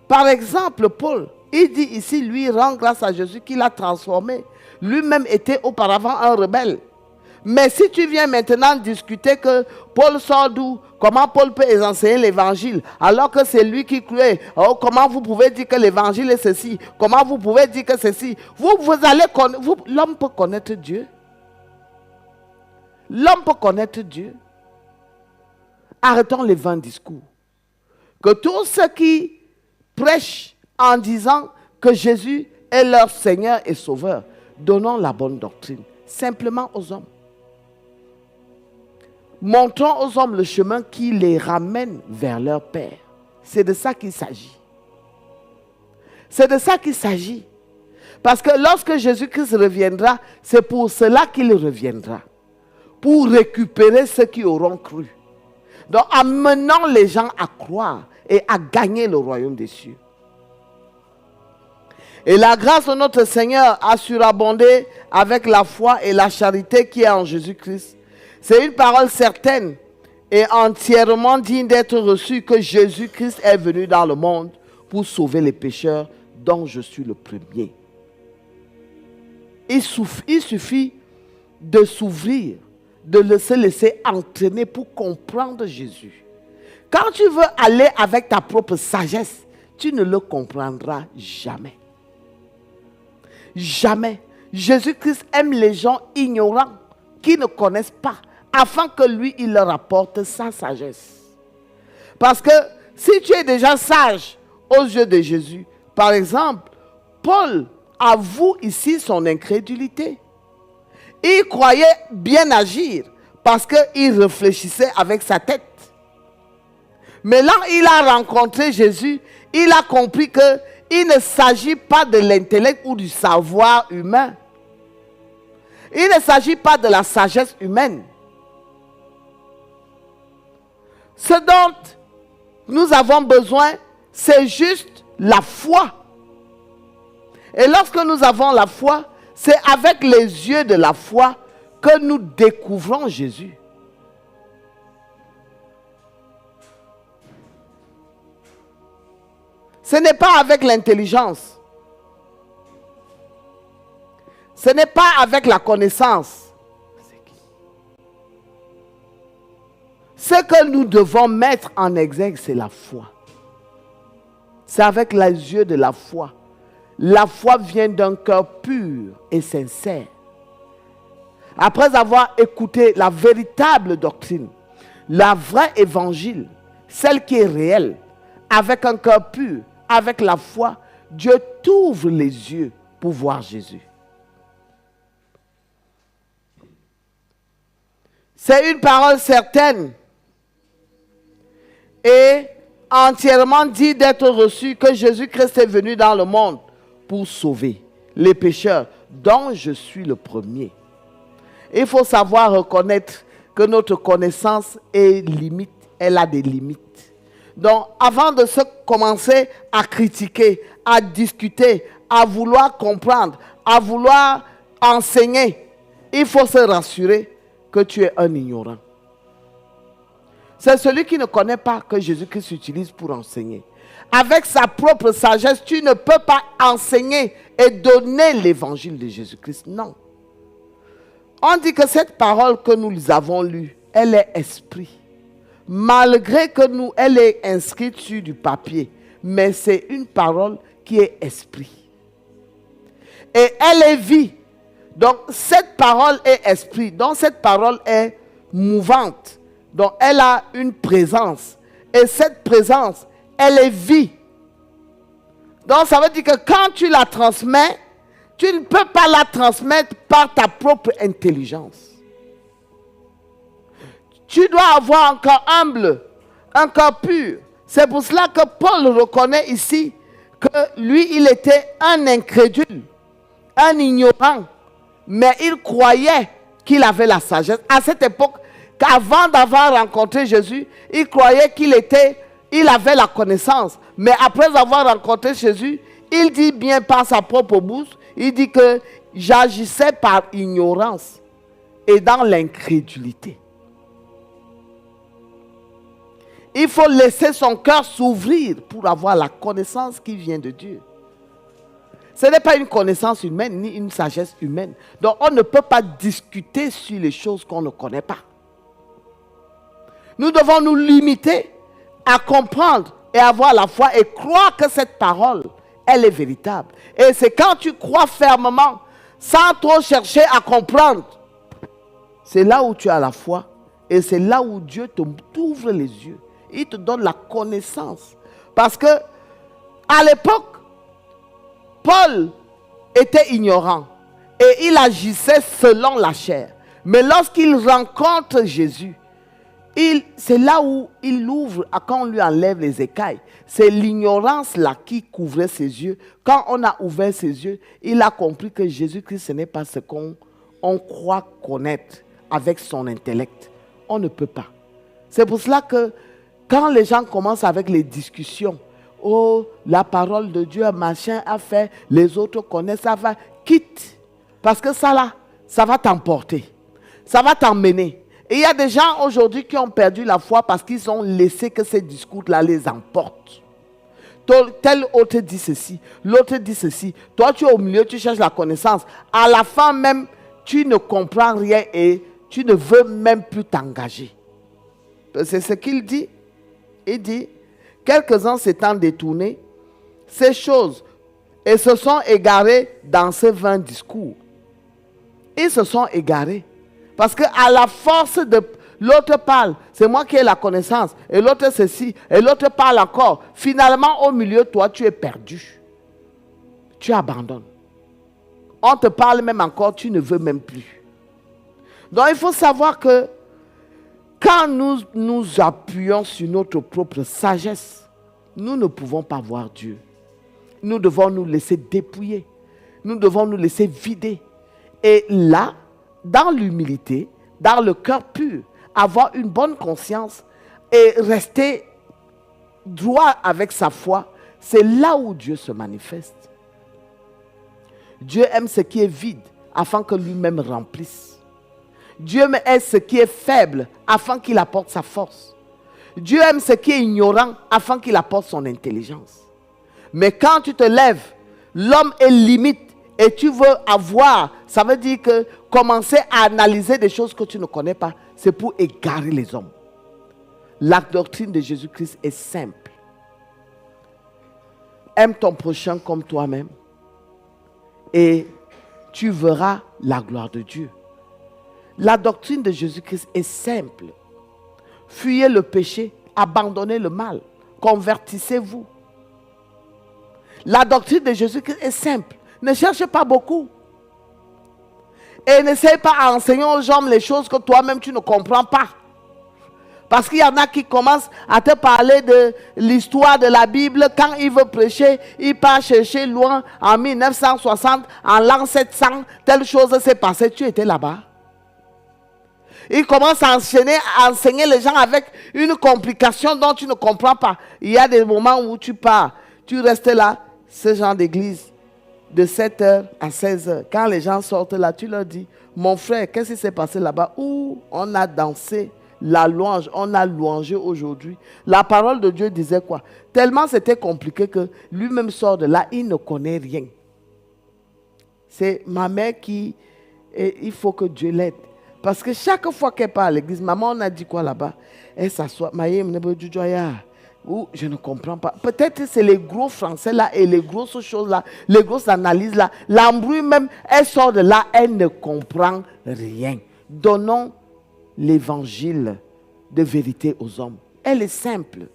Par exemple, Paul, il dit ici, lui, rend grâce à Jésus qui l'a transformé. Lui-même était auparavant un rebelle. Mais si tu viens maintenant discuter que Paul sort d'où, comment Paul peut enseigner l'évangile, alors que c'est lui qui croyait, oh, comment vous pouvez dire que l'évangile est ceci, comment vous pouvez dire que ceci, l'homme peut connaître Dieu. L'homme peut connaître Dieu. Arrêtons les vains discours. Que tous ceux qui prêchent en disant que Jésus est leur Seigneur et Sauveur, donnons la bonne doctrine, simplement aux hommes. Montrons aux hommes le chemin qui les ramène vers leur Père. C'est de ça qu'il s'agit. C'est de ça qu'il s'agit. Parce que lorsque Jésus-Christ reviendra, c'est pour cela qu'il reviendra. Pour récupérer ceux qui auront cru. Donc, amenant les gens à croire et à gagner le royaume des cieux. Et la grâce de notre Seigneur a surabondé avec la foi et la charité qui est en Jésus-Christ. C'est une parole certaine et entièrement digne d'être reçue que Jésus-Christ est venu dans le monde pour sauver les pécheurs dont je suis le premier. Il suffit de s'ouvrir, de se laisser entraîner pour comprendre Jésus. Quand tu veux aller avec ta propre sagesse, tu ne le comprendras jamais. Jamais. Jésus-Christ aime les gens ignorants qui ne connaissent pas, afin que lui, il leur apporte sa sagesse. Parce que si tu es déjà sage aux yeux de Jésus, par exemple, Paul avoue ici son incrédulité. Il croyait bien agir parce qu'il réfléchissait avec sa tête. Mais là, il a rencontré Jésus, il a compris qu'il ne s'agit pas de l'intellect ou du savoir humain. Il ne s'agit pas de la sagesse humaine. Ce dont nous avons besoin, c'est juste la foi. Et lorsque nous avons la foi, c'est avec les yeux de la foi que nous découvrons Jésus. Ce n'est pas avec l'intelligence. Ce n'est pas avec la connaissance. Ce que nous devons mettre en exergue, c'est la foi. C'est avec les yeux de la foi. La foi vient d'un cœur pur et sincère. Après avoir écouté la véritable doctrine, la vraie évangile, celle qui est réelle, avec un cœur pur, avec la foi, Dieu t'ouvre les yeux pour voir Jésus. C'est une parole certaine et entièrement dit d'être reçue que Jésus-Christ est venu dans le monde pour sauver les pécheurs, dont je suis le premier. Il faut savoir reconnaître que notre connaissance est limite, elle a des limites. Donc, avant de se commencer à critiquer, à discuter, à vouloir comprendre, à vouloir enseigner, il faut se rassurer que tu es un ignorant. C'est celui qui ne connaît pas que Jésus-Christ utilise pour enseigner. Avec sa propre sagesse, tu ne peux pas enseigner et donner l'évangile de Jésus-Christ. Non. On dit que cette parole que nous avons lue, elle est esprit. Malgré que elle est inscrite sur du papier, mais c'est une parole qui est esprit. Et elle est vie. Donc cette parole est esprit. Donc cette parole est mouvante. Donc elle a une présence. Et cette présence, elle est vie. Donc ça veut dire que quand tu la transmets, tu ne peux pas la transmettre par ta propre intelligence. Tu dois avoir un cœur humble, un cœur pur. C'est pour cela que Paul reconnaît ici que lui, il était un incrédule, un ignorant. Mais il croyait qu'il avait la sagesse. À cette époque, qu'avant d'avoir rencontré Jésus, il croyait qu'il avait la connaissance. Mais après avoir rencontré Jésus, il dit bien par sa propre bouche, il dit que j'agissais par ignorance et dans l'incrédulité. Il faut laisser son cœur s'ouvrir pour avoir la connaissance qui vient de Dieu. Ce n'est pas une connaissance humaine ni une sagesse humaine. Donc on ne peut pas discuter sur les choses qu'on ne connaît pas. Nous devons nous limiter à comprendre et avoir la foi et croire que cette parole, elle est véritable. Et c'est quand tu crois fermement, sans trop chercher à comprendre, c'est là où tu as la foi et c'est là où Dieu t'ouvre les yeux. Il te donne la connaissance. Parce que à l'époque, Paul était ignorant et il agissait selon la chair. Mais lorsqu'il rencontre Jésus, c'est là où il ouvre, quand on lui enlève les écailles. C'est l'ignorance là qui couvrait ses yeux. Quand on a ouvert ses yeux, il a compris que Jésus-Christ, ce n'est pas ce qu'on croit connaître avec son intellect. On ne peut pas. C'est pour cela que quand les gens commencent avec les discussions, oh, la parole de Dieu, machin a fait, les autres connaissent, ça va, quitte. Parce que ça là, ça va t'emporter. Ça va t'emmener. Et il y a des gens aujourd'hui qui ont perdu la foi parce qu'ils ont laissé que ces discours-là les emportent. Tel autre dit ceci, l'autre dit ceci. Toi, tu es au milieu, tu cherches la connaissance. À la fin même, tu ne comprends rien et tu ne veux même plus t'engager. C'est ce qu'il dit. Il dit, quelques-uns s'étant détournés, ces choses, et se sont égarés dans ces vains discours. Ils se sont égarés. Parce qu'à la force de l'autre parle, c'est moi qui ai la connaissance, et l'autre ceci, et l'autre parle encore. Finalement, au milieu, toi, tu es perdu. Tu abandonnes. On te parle même encore, tu ne veux même plus. Donc, il faut savoir que quand nous nous appuyons sur notre propre sagesse, nous ne pouvons pas voir Dieu. Nous devons nous laisser dépouiller. Nous devons nous laisser vider. Et là, dans l'humilité, dans le cœur pur, avoir une bonne conscience et rester droit avec sa foi, c'est là où Dieu se manifeste. Dieu aime ce qui est vide afin que lui-même remplisse. Dieu aime ce qui est faible afin qu'il apporte sa force. Dieu aime ce qui est ignorant afin qu'il apporte son intelligence. Mais quand tu te lèves, l'homme est limite et tu veux avoir, ça veut dire que commencer à analyser des choses que tu ne connais pas, c'est pour égarer les hommes. La doctrine de Jésus-Christ est simple. Aime ton prochain comme toi-même et tu verras la gloire de Dieu. La doctrine de Jésus-Christ est simple. Fuyez le péché, abandonnez le mal, convertissez-vous. La doctrine de Jésus-Christ est simple. Ne cherchez pas beaucoup. Et n'essaye pas à enseigner aux gens les choses que toi-même tu ne comprends pas. Parce qu'il y en a qui commencent à te parler de l'histoire de la Bible. Quand il veut prêcher, il part chercher loin en 1960, en l'an 700, telle chose s'est passée. Tu étais là-bas. Il commence à enseigner les gens avec une complication dont tu ne comprends pas. Il y a des moments où tu pars, tu restes là, ce genre d'église, de 7h à 16h. Quand les gens sortent là, tu leur dis, mon frère, qu'est-ce qui s'est passé là-bas? Où on a dansé la louange, on a louangé aujourd'hui. La parole de Dieu disait quoi? Tellement c'était compliqué que lui-même sort de là, il ne connaît rien. C'est ma mère qui, il faut que Dieu l'aide. Parce que chaque fois qu'elle part à l'église, maman, on a dit quoi là-bas? Elle s'assoit, ou je ne comprends pas. Peut-être que c'est les gros français là et les grosses choses là, les grosses analyses là. L'embrouille même, elle sort de là, elle ne comprend rien. Donnons l'évangile de vérité aux hommes. Elle est simple.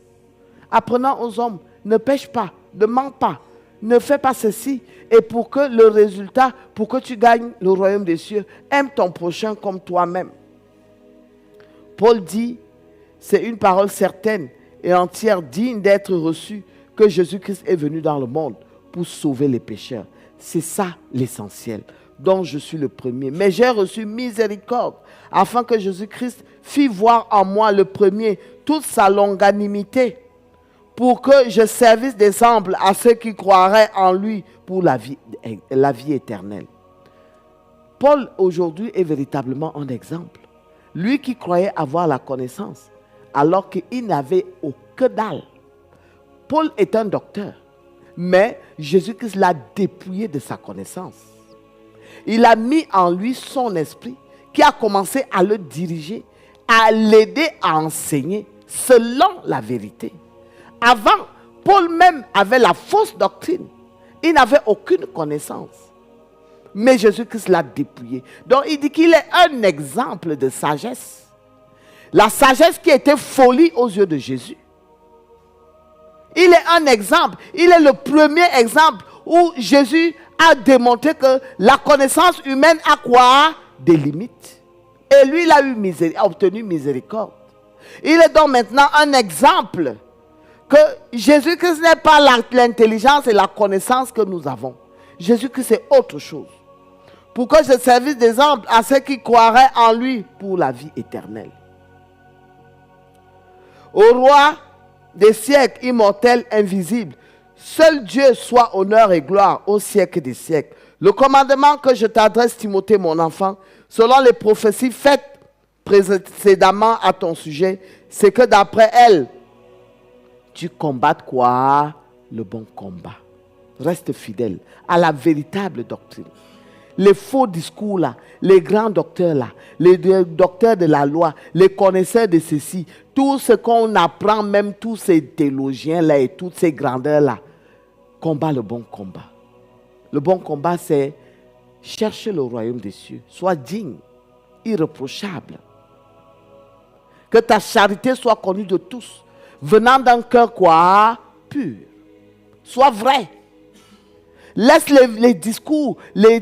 Apprenons aux hommes, ne pêche pas, ne mens pas, ne fais pas ceci. Et pour que le résultat, pour que tu gagnes le royaume des cieux, aime ton prochain comme toi-même. Paul dit, c'est une parole certaine et entière, digne d'être reçue, que Jésus-Christ est venu dans le monde pour sauver les pécheurs. C'est ça l'essentiel, dont je suis le premier. Mais j'ai reçu miséricorde, afin que Jésus-Christ fît voir en moi le premier toute sa longanimité, pour que je servisse d'exemple à ceux qui croiraient en lui pour la vie éternelle. Paul aujourd'hui est véritablement un exemple. Lui qui croyait avoir la connaissance, alors qu'il n'avait aucun dalle. Paul est un docteur, mais Jésus-Christ l'a dépouillé de sa connaissance. Il a mis en lui son esprit qui a commencé à le diriger, à l'aider à enseigner selon la vérité. Avant, Paul même avait la fausse doctrine. Il n'avait aucune connaissance. Mais Jésus-Christ l'a dépouillé. Donc il dit qu'il est un exemple de sagesse. La sagesse qui était folie aux yeux de Jésus. Il est un exemple. Il est le premier exemple où Jésus a démontré que la connaissance humaine a quoi? Des limites. Et lui, il a obtenu miséricorde. Il est donc maintenant un exemple que Jésus-Christ n'est pas l'intelligence et la connaissance que nous avons. Jésus-Christ est autre chose. Pour que je servisse d'exemple à ceux qui croiraient en lui pour la vie éternelle. Au roi des siècles, immortel, invisible, seul Dieu soit honneur et gloire au siècle des siècles. Le commandement que je t'adresse, Timothée, mon enfant, selon les prophéties faites précédemment à ton sujet, c'est que d'après elles, tu combattes quoi? Le bon combat. Reste fidèle à la véritable doctrine. Les faux discours là, les grands docteurs là, les docteurs de la loi, les connaisseurs de ceci, tout ce qu'on apprend, même tous ces théologiens là et toutes ces grandeurs là, combat le bon combat. Le bon combat, c'est chercher le royaume des cieux. Sois digne, irréprochable. Que ta charité soit connue de tous, venant d'un cœur quoi? Pur. Sois vrai. Laisse les discours,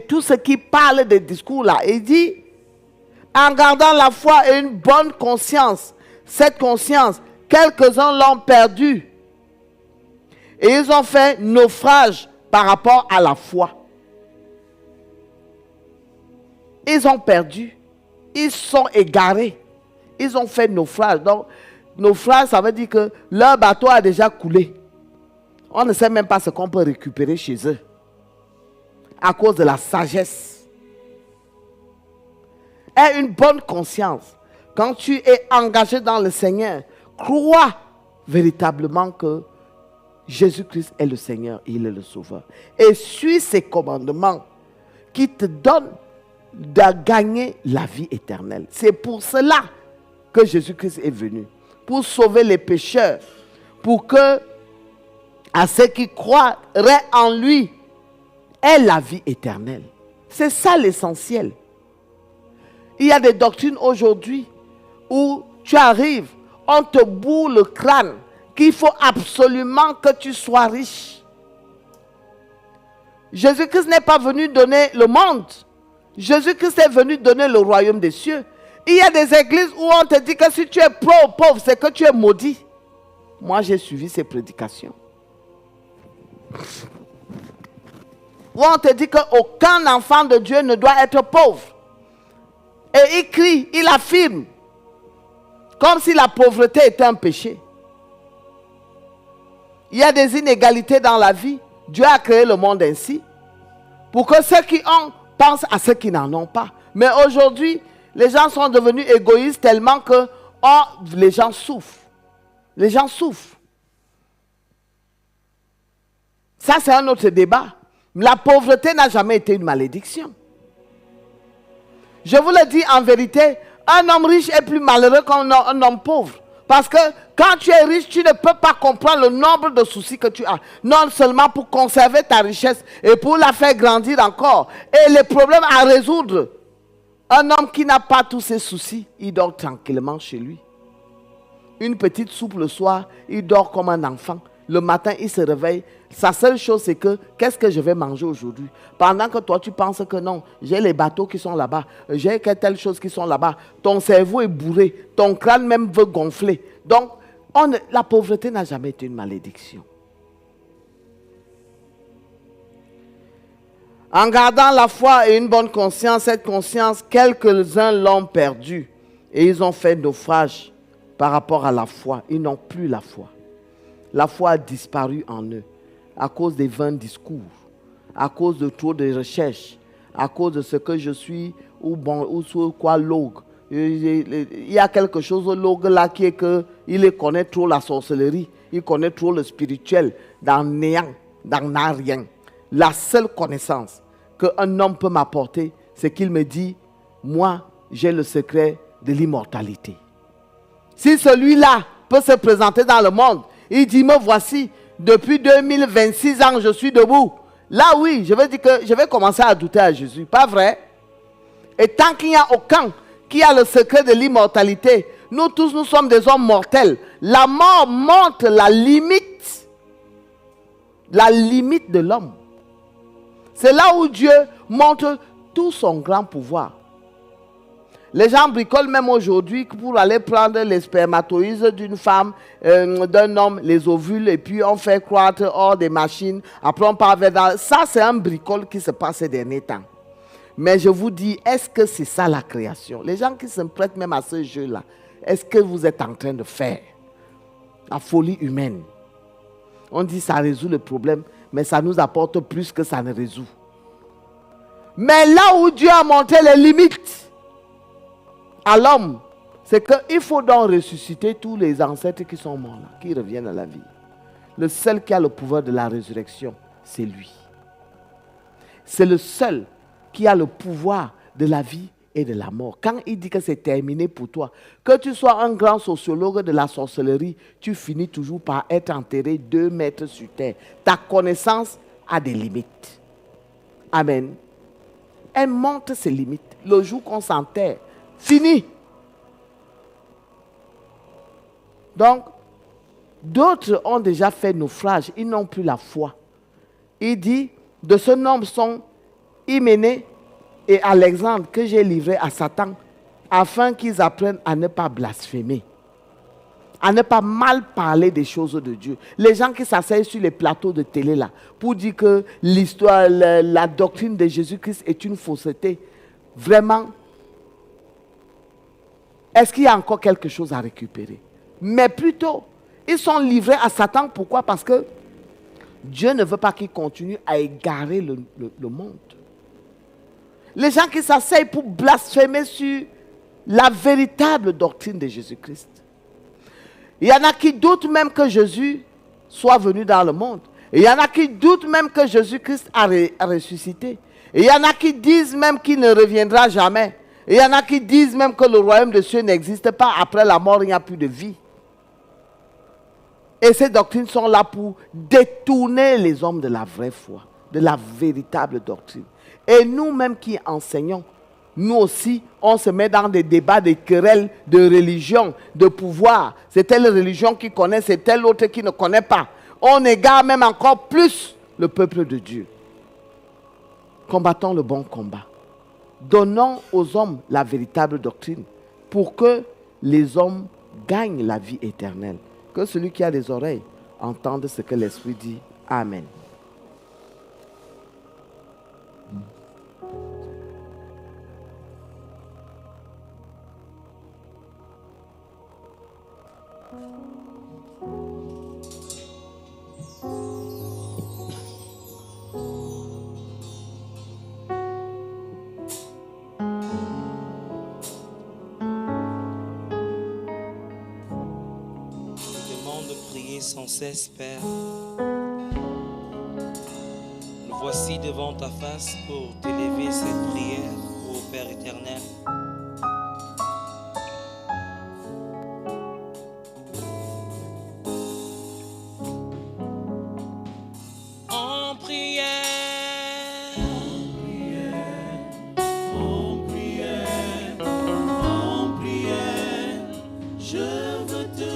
tout ce qui parle des discours là. Il dit, en gardant la foi et une bonne conscience, cette conscience, quelques-uns l'ont perdue. Et ils ont fait naufrage par rapport à la foi. Ils ont perdu. Ils sont égarés. Ils ont fait naufrage. Donc, naufrage, ça veut dire que leur bateau a déjà coulé. On ne sait même pas ce qu'on peut récupérer chez eux. À cause de la sagesse. Aie une bonne conscience. Quand tu es engagé dans le Seigneur, crois véritablement que Jésus-Christ est le Seigneur, il est le Sauveur. Et suis ses commandements qui te donnent de gagner la vie éternelle. C'est pour cela que Jésus-Christ est venu. pour sauver les pécheurs, pour que, à ceux qui croiraient en lui, aient la vie éternelle. C'est ça l'essentiel. Il y a des doctrines aujourd'hui où tu arrives, on te bourre le crâne, qu'il faut absolument que tu sois riche. Jésus-Christ n'est pas venu donner le monde. Jésus-Christ est venu donner le royaume des cieux. Il y a des églises où on te dit que si tu es pauvre, c'est que tu es maudit. Moi, j'ai suivi ces prédications. Où on te dit qu'aucun enfant de Dieu ne doit être pauvre. Et il crie, il affirme, comme si la pauvreté était un péché. Il y a des inégalités dans la vie. Dieu a créé le monde ainsi, pour que ceux qui ont pensent à ceux qui n'en ont pas. Mais aujourd'hui, les gens sont devenus égoïstes tellement que les gens souffrent. Les gens souffrent. Ça, c'est un autre débat. La pauvreté n'a jamais été une malédiction. Je vous le dis en vérité, un homme riche est plus malheureux qu'un homme pauvre. Parce que quand tu es riche, tu ne peux pas comprendre le nombre de soucis que tu as. Non seulement pour conserver ta richesse et pour la faire grandir encore. Et les problèmes à résoudre. Un homme qui n'a pas tous ces soucis, il dort tranquillement chez lui. Une petite soupe le soir, il dort comme un enfant. Le matin, il se réveille. Sa seule chose, c'est que, qu'est-ce que je vais manger aujourd'hui? Pendant que toi, tu penses que non, j'ai les bateaux qui sont là-bas, j'ai telle chose qui sont là-bas. Ton cerveau est bourré, ton crâne même veut gonfler. Donc, la pauvreté n'a jamais été une malédiction. En gardant la foi et une bonne conscience, cette conscience, quelques-uns l'ont perdue. Et ils ont fait naufrage par rapport à la foi. Ils n'ont plus la foi. La foi a disparu en eux à cause des vains discours, à cause de trop de recherches, à cause de ce que je suis ou sur quoi l'ogue. Il y a quelque chose au l'ogue là qui est que il connaît trop la sorcellerie, il connaît trop le spirituel, dans néant, dans rien. La seule connaissance qu'un homme peut m'apporter, c'est qu'il me dit, moi, j'ai le secret de l'immortalité. Si celui-là peut se présenter dans le monde, il dit, me voici, depuis 2026 ans, je suis debout. Là, oui, je vais dire que je vais commencer à douter à Jésus. Pas vrai? Et tant qu'il n'y a aucun qui a le secret de l'immortalité, nous tous, nous sommes des hommes mortels. La mort montre la limite de l'homme. C'est là où Dieu montre tout son grand pouvoir. Les gens bricolent même aujourd'hui pour aller prendre les spermatozoïdes d'une femme, d'un homme, les ovules, et puis on fait croître hors des machines. Après on part vers... Ça, c'est un bricole qui se passe ces derniers temps. Mais je vous dis, est-ce que c'est ça la création? Les gens qui se prêtent même à ce jeu-là, est-ce que vous êtes en train de faire la folie humaine? On dit ça résout le problème, mais ça nous apporte plus que ça ne résout. Mais là où Dieu a montré les limites à l'homme, c'est qu'il faut donc ressusciter tous les ancêtres qui sont morts là, qui reviennent à la vie. Le seul qui a le pouvoir de la résurrection, c'est lui. C'est le seul qui a le pouvoir de la vie et de la mort. Quand il dit que c'est terminé pour toi, que tu sois un grand sociologue de la sorcellerie, tu finis toujours par être enterré 2 mètres sur terre. Ta connaissance a des limites. Amen. Elle montre ses limites. Le jour qu'on s'enterre, fini. Donc, d'autres ont déjà fait naufrage. Ils n'ont plus la foi. Il dit, de ce nombre sont Hyménée et Alexandre que j'ai livrés à Satan afin qu'ils apprennent à ne pas blasphémer, à ne pas mal parler des choses de Dieu. Les gens qui s'asseyent sur les plateaux de télé là pour dire que l'histoire, la doctrine de Jésus-Christ est une fausseté. Vraiment, est-ce qu'il y a encore quelque chose à récupérer? Mais plutôt, ils sont livrés à Satan. Pourquoi? Parce que Dieu ne veut pas qu'ils continuent à égarer le monde. Les gens qui s'asseyent pour blasphémer sur la véritable doctrine de Jésus-Christ. Il y en a qui doutent même que Jésus soit venu dans le monde. Et il y en a qui doutent même que Jésus-Christ a ressuscité. Et il y en a qui disent même qu'il ne reviendra jamais. Et il y en a qui disent même que le royaume des cieux n'existe pas. Après la mort, il n'y a plus de vie. Et ces doctrines sont là pour détourner les hommes de la vraie foi, de la véritable doctrine. Et nous-mêmes qui enseignons, nous aussi, on se met dans des débats, des querelles de religion, de pouvoir. C'est telle religion qui connaît, c'est telle autre qui ne connaît pas. On égare même encore plus le peuple de Dieu. Combattons le bon combat. Donnons aux hommes la véritable doctrine pour que les hommes gagnent la vie éternelle. Que celui qui a des oreilles entende ce que l'Esprit dit. Amen. Sans cesse, Père. Nous voici devant ta face pour t'élever cette prière, ô Père éternel. En prière, en prière, en prière, je veux te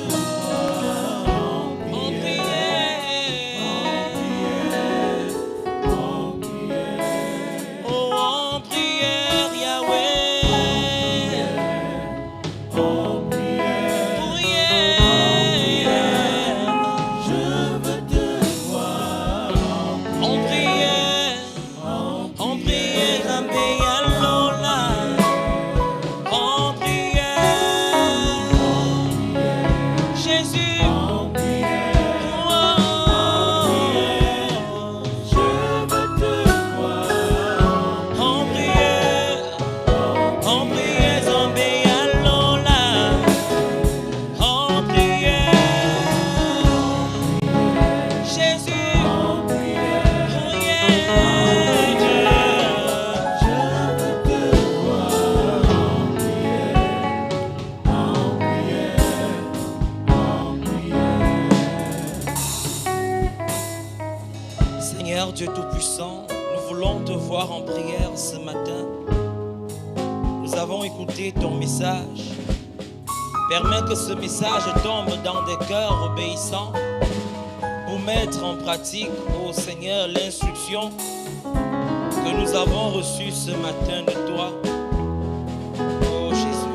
Dieu Tout-Puissant, nous voulons te voir en prière ce matin. Nous avons écouté ton message. Permets que ce message tombe dans des cœurs obéissants pour mettre en pratique, ô Seigneur, l'instruction que nous avons reçue ce matin de toi, ô Jésus.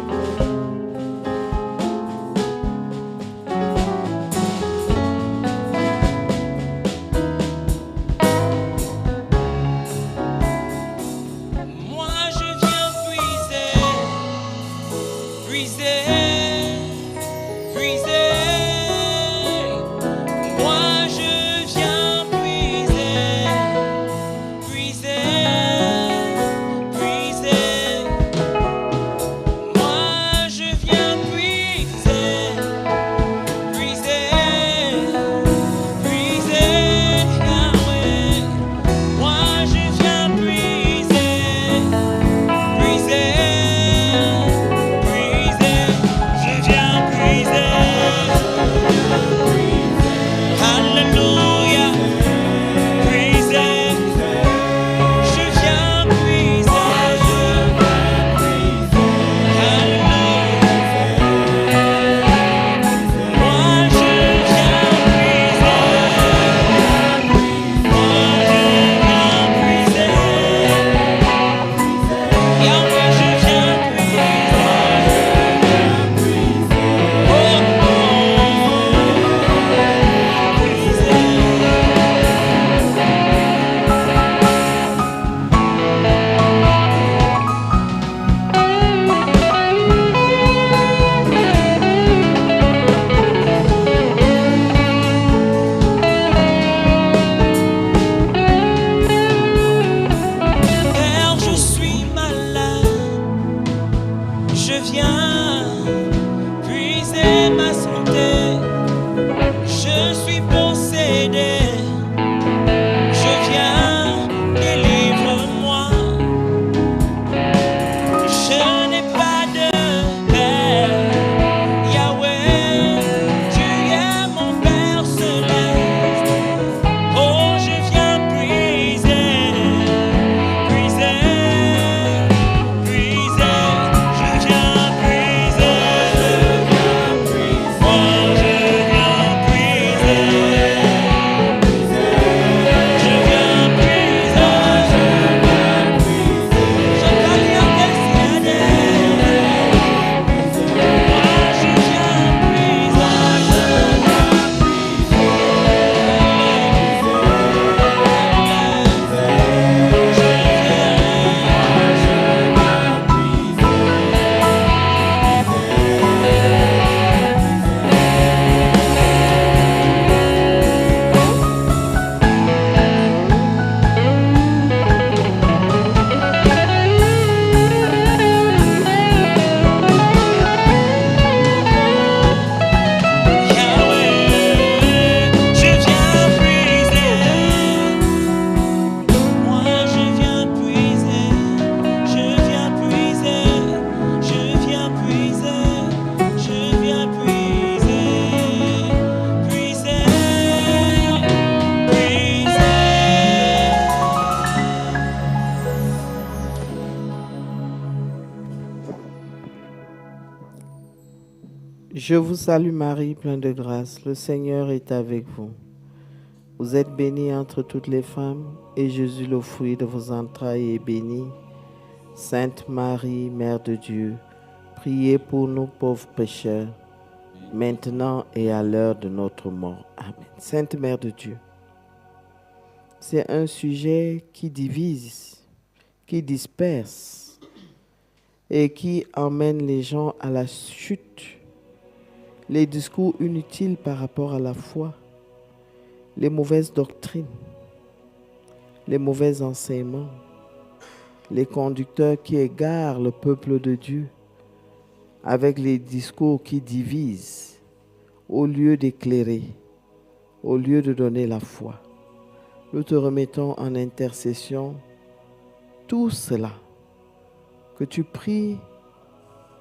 Puiser Je vous salue Marie, pleine de grâce, le Seigneur est avec vous. Vous êtes bénie entre toutes les femmes, et Jésus, le fruit de vos entrailles, est béni. Sainte Marie, Mère de Dieu, priez pour nous pauvres pécheurs, maintenant et à l'heure de notre mort. Amen. Sainte Mère de Dieu, c'est un sujet qui divise, qui disperse et qui emmène les gens à la chute. Les discours inutiles par rapport à la foi, les mauvaises doctrines, les mauvais enseignements, les conducteurs qui égarent le peuple de Dieu avec les discours qui divisent au lieu d'éclairer, au lieu de donner la foi. Nous te remettons en intercession tout cela, que tu pries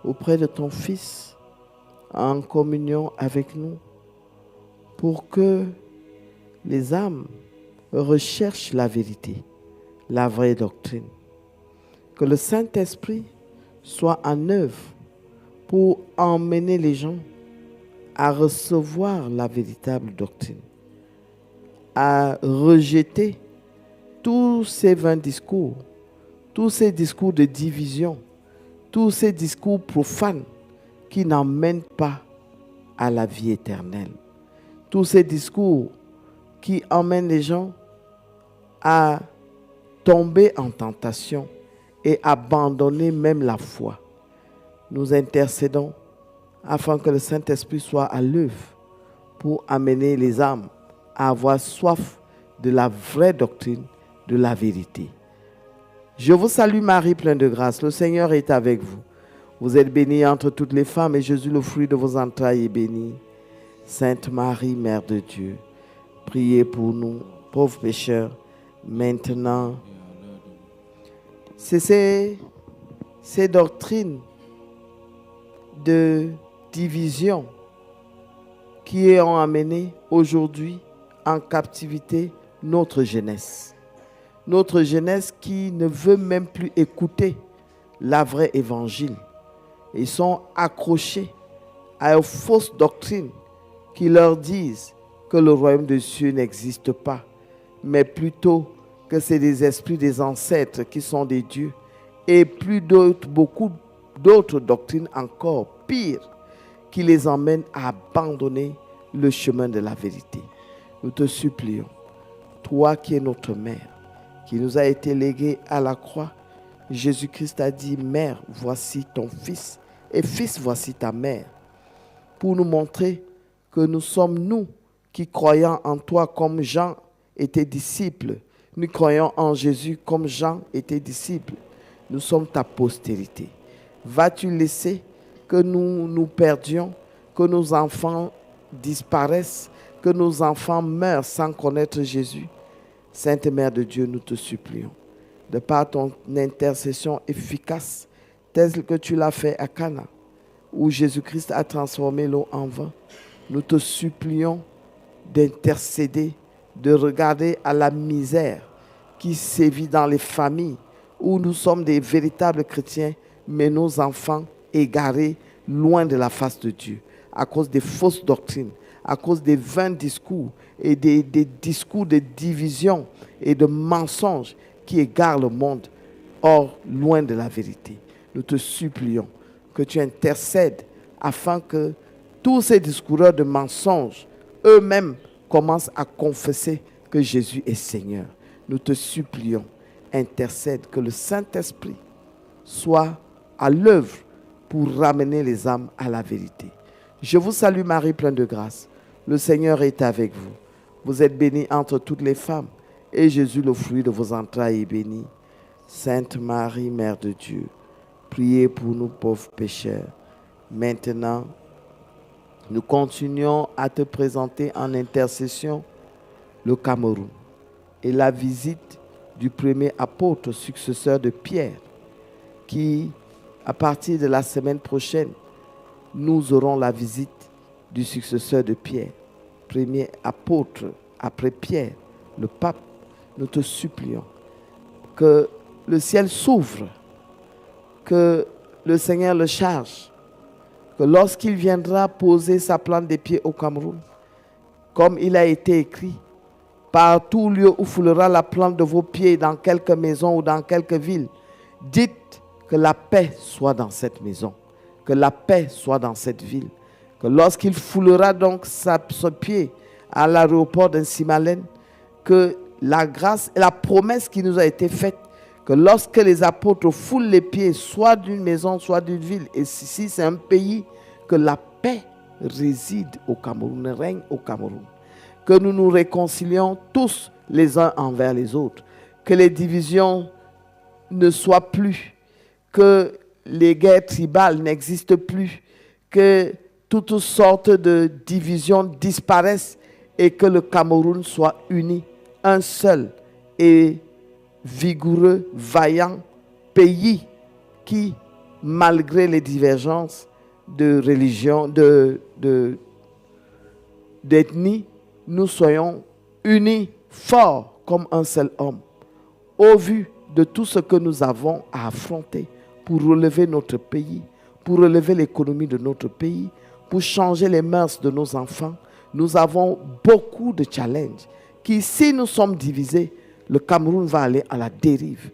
auprès de ton Fils en communion avec nous pour que les âmes recherchent la vérité, la vraie doctrine. Que le Saint-Esprit soit en œuvre pour emmener les gens à recevoir la véritable doctrine, à rejeter tous ces vains discours, tous ces discours de division, tous ces discours profanes qui n'emmènent pas à la vie éternelle. Tous ces discours qui emmènent les gens à tomber en tentation et abandonner même la foi. Nous intercédons afin que le Saint-Esprit soit à l'œuvre pour amener les âmes à avoir soif de la vraie doctrine, de la vérité. Je vous salue Marie, pleine de grâce, le Seigneur est avec vous. Vous êtes bénie entre toutes les femmes et Jésus, le fruit de vos entrailles, est béni. Sainte Marie, Mère de Dieu, priez pour nous, pauvres pécheurs, maintenant. C'est ces doctrines de division qui ont amené aujourd'hui en captivité notre jeunesse. Notre jeunesse qui ne veut même plus écouter la vraie évangile. Ils sont accrochés à une fausse doctrine qui leur disent que le royaume de Dieu n'existe pas, mais plutôt que c'est des esprits des ancêtres qui sont des dieux et beaucoup d'autres doctrines encore pires qui les emmènent à abandonner le chemin de la vérité. Nous te supplions, toi qui es notre mère, qui nous a été léguée à la croix, Jésus-Christ a dit, mère, voici ton fils, et fils, voici ta mère, pour nous montrer que nous sommes nous qui croyons en toi comme Jean était disciple. Nous croyons en Jésus comme Jean était disciple. Nous sommes ta postérité. Vas-tu laisser que nous nous perdions, que nos enfants disparaissent, que nos enfants meurent sans connaître Jésus? Sainte Mère de Dieu, nous te supplions, de par ton intercession efficace, telle que tu l'as fait à Cana, où Jésus-Christ a transformé l'eau en vin, nous te supplions d'intercéder, de regarder à la misère qui sévit dans les familles, où nous sommes des véritables chrétiens, mais nos enfants égarés loin de la face de Dieu, à cause des fausses doctrines, à cause des vains discours et des discours de division et de mensonges qui égarent le monde, or loin de la vérité. Nous te supplions que tu intercèdes afin que tous ces discoureurs de mensonges, eux-mêmes, commencent à confesser que Jésus est Seigneur. Nous te supplions, intercède, que le Saint-Esprit soit à l'œuvre pour ramener les âmes à la vérité. Je vous salue Marie, pleine de grâce. Le Seigneur est avec vous. Vous êtes bénie entre toutes les femmes, et Jésus, le fruit de vos entrailles, est béni. Sainte Marie, Mère de Dieu, priez pour nous pauvres pécheurs. Maintenant, nous continuons à te présenter en intercession le Cameroun et la visite du premier apôtre successeur de Pierre, qui, à partir de la semaine prochaine, nous aurons la visite du successeur de Pierre, premier apôtre après Pierre, le pape. Nous te supplions que le ciel s'ouvre, que le Seigneur le charge, que lorsqu'il viendra poser sa plante des pieds au Cameroun, comme il a été écrit, par tout lieu où foulera la plante de vos pieds, dans quelque maison ou dans quelque ville, dites que la paix soit dans cette maison, que la paix soit dans cette ville, que lorsqu'il foulera donc son pied à l'aéroport de Simalène, que la grâce et la promesse qui nous a été faite, que lorsque les apôtres foulent les pieds, soit d'une maison, soit d'une ville, et si c'est un pays, que la paix réside au Cameroun, règne au Cameroun. Que nous nous réconcilions tous les uns envers les autres. Que les divisions ne soient plus. Que les guerres tribales n'existent plus. Que toutes sortes de divisions disparaissent et que le Cameroun soit uni, un seul et vigoureux, vaillant pays qui, malgré les divergences de religion, d'ethnie, nous soyons unis, forts comme un seul homme, au vu de tout ce que nous avons à affronter pour relever notre pays, pour relever l'économie de notre pays, pour changer les mœurs de nos enfants. Nous avons beaucoup de challenges qui, si nous sommes divisés, le Cameroun va aller à la dérive.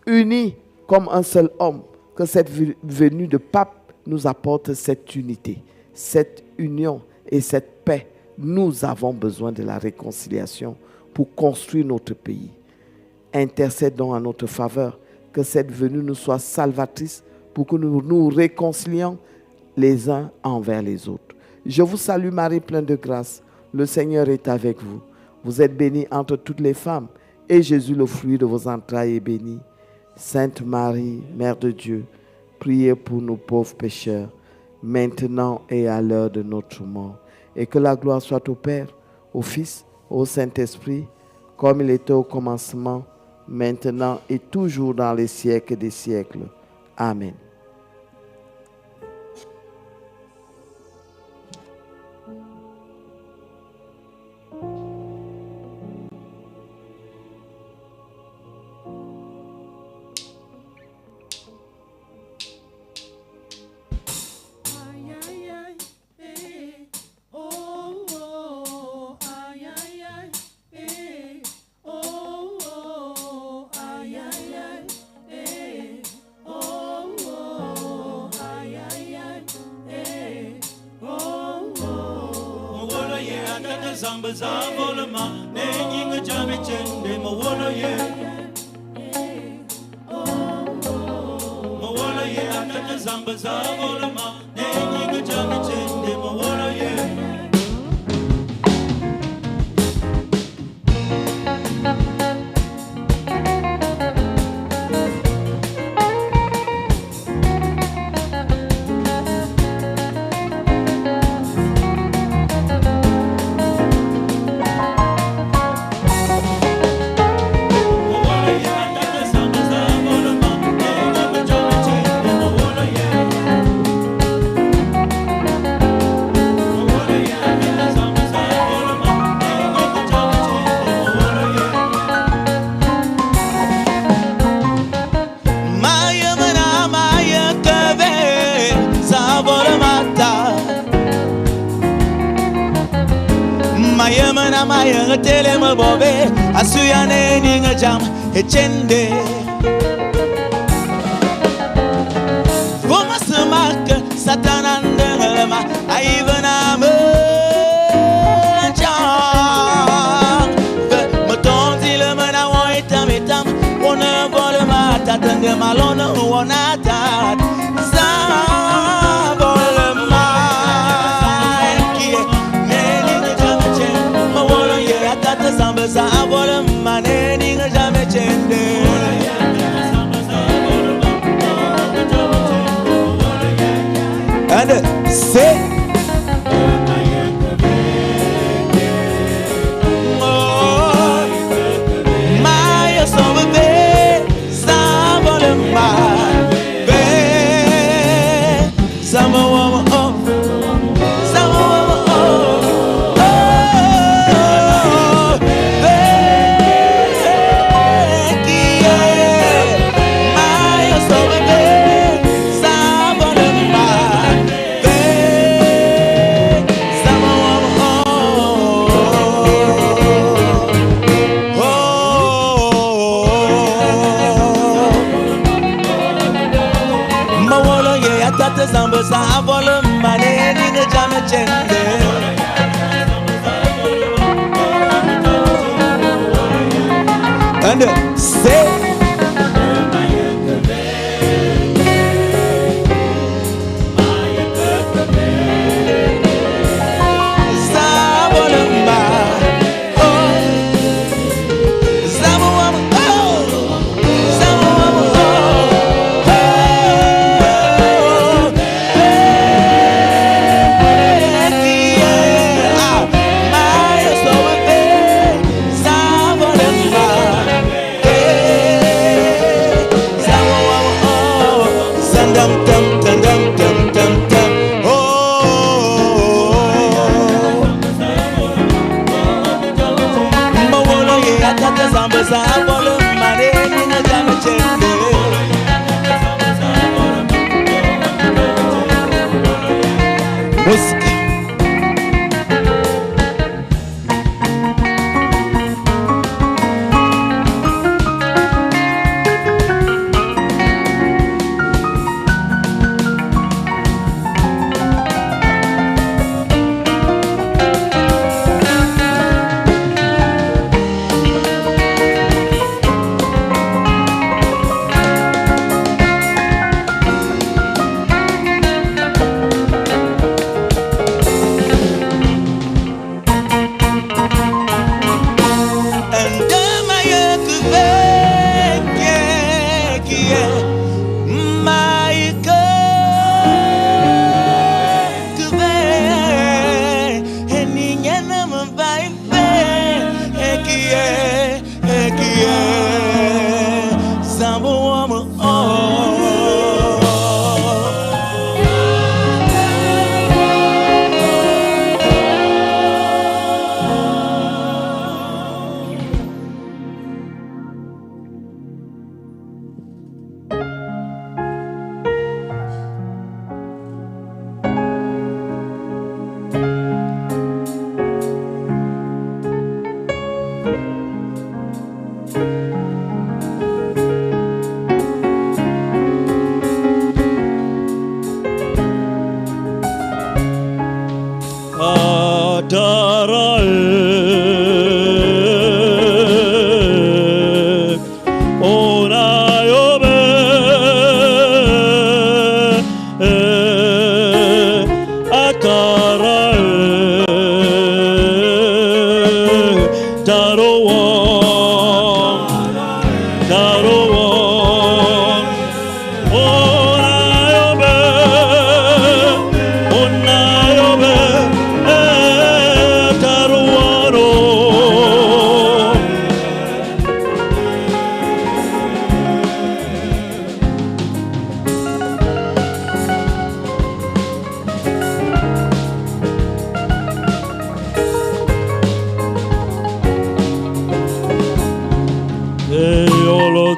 Unis comme un seul homme, que cette venue de pape nous apporte cette unité, cette union et cette paix. Nous avons besoin de la réconciliation pour construire notre pays. Intercédons en notre faveur, que cette venue nous soit salvatrice pour que nous nous réconcilions les uns envers les autres. Je vous salue Marie, pleine de grâce. Le Seigneur est avec vous. Vous êtes bénie entre toutes les femmes et Jésus, le fruit de vos entrailles, est béni. Sainte Marie, Mère de Dieu, priez pour nous pauvres pécheurs, maintenant et à l'heure de notre mort. Et que la gloire soit au Père, au Fils, au Saint-Esprit, comme il était au commencement, maintenant et toujours dans les siècles des siècles. Amen. Zamba zavolama, nenginga jame chende mawala ye. Mawala ye, akata zamba zavolama, nenginga jame chende mawala ye. Maya tele mabobe asuyane ninga jam echende Voma semak satanandema aivana me jam Matonzi le mana woitam etam ona vole mata tande malona ona tat Samba sabora mane ninga jame chende and say Maya samba be sabora ma be chende. And say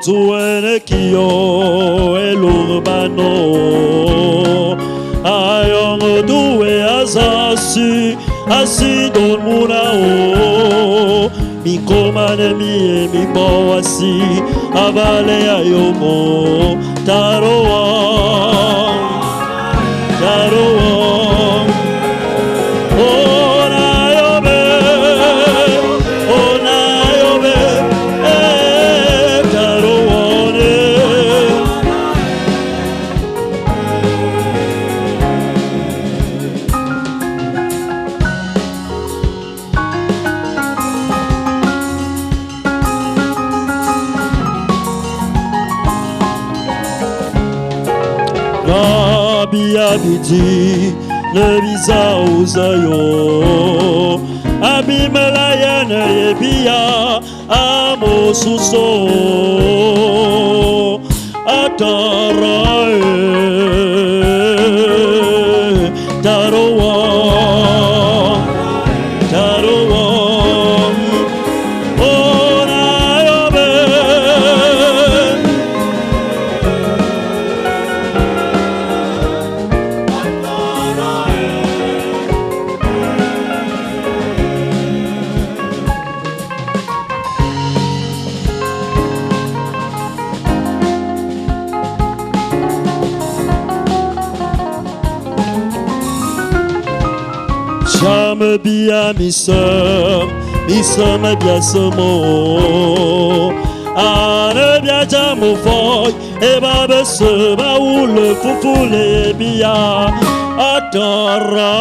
Tuene kio elurbano ayongo duwe azasi asidon munao mikomane mi mi bawasi abale ayomo taroa Abidi le visa uzayo abimelayana yebia amosuso atarae taroa Chame bien mi somme bien somo. Ane bien jamo foy e babe se ba ou le foufoule bien atara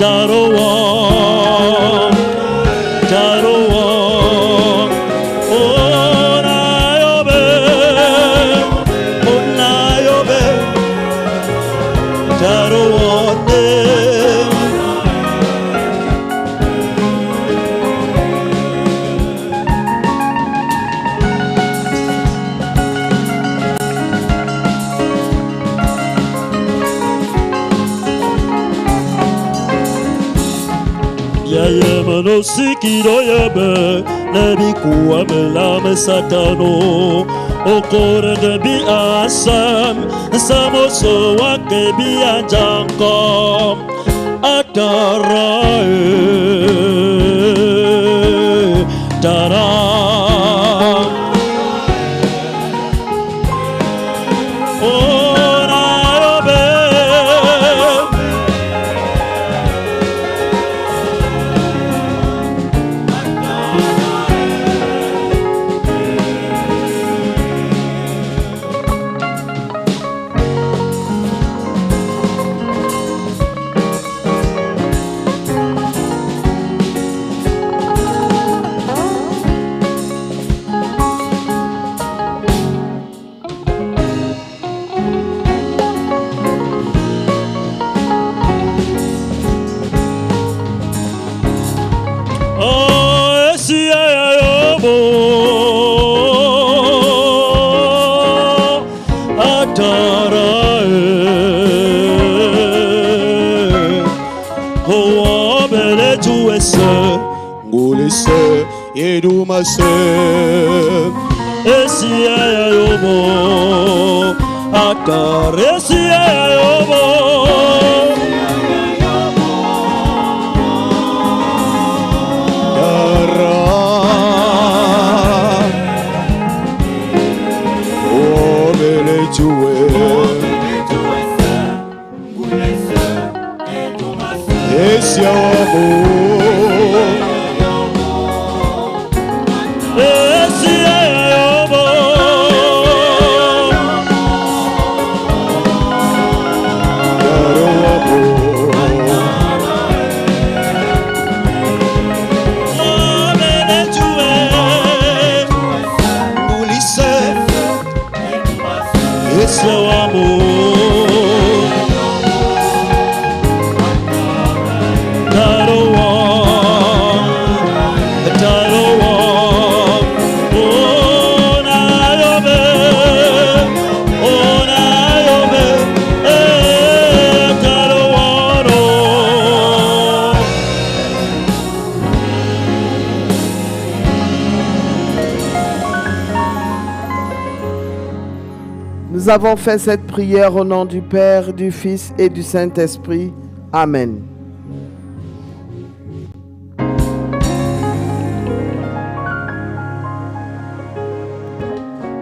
tarowa no sikiro yebe nebi kuwa melame satano okore de bi asam samoso wake bi anjanko atara tara Edumase esia yobo ataresia yobo dara obele tuwe esia yobo Nous avons fait cette prière au nom du Père, du Fils et du Saint-Esprit. Amen.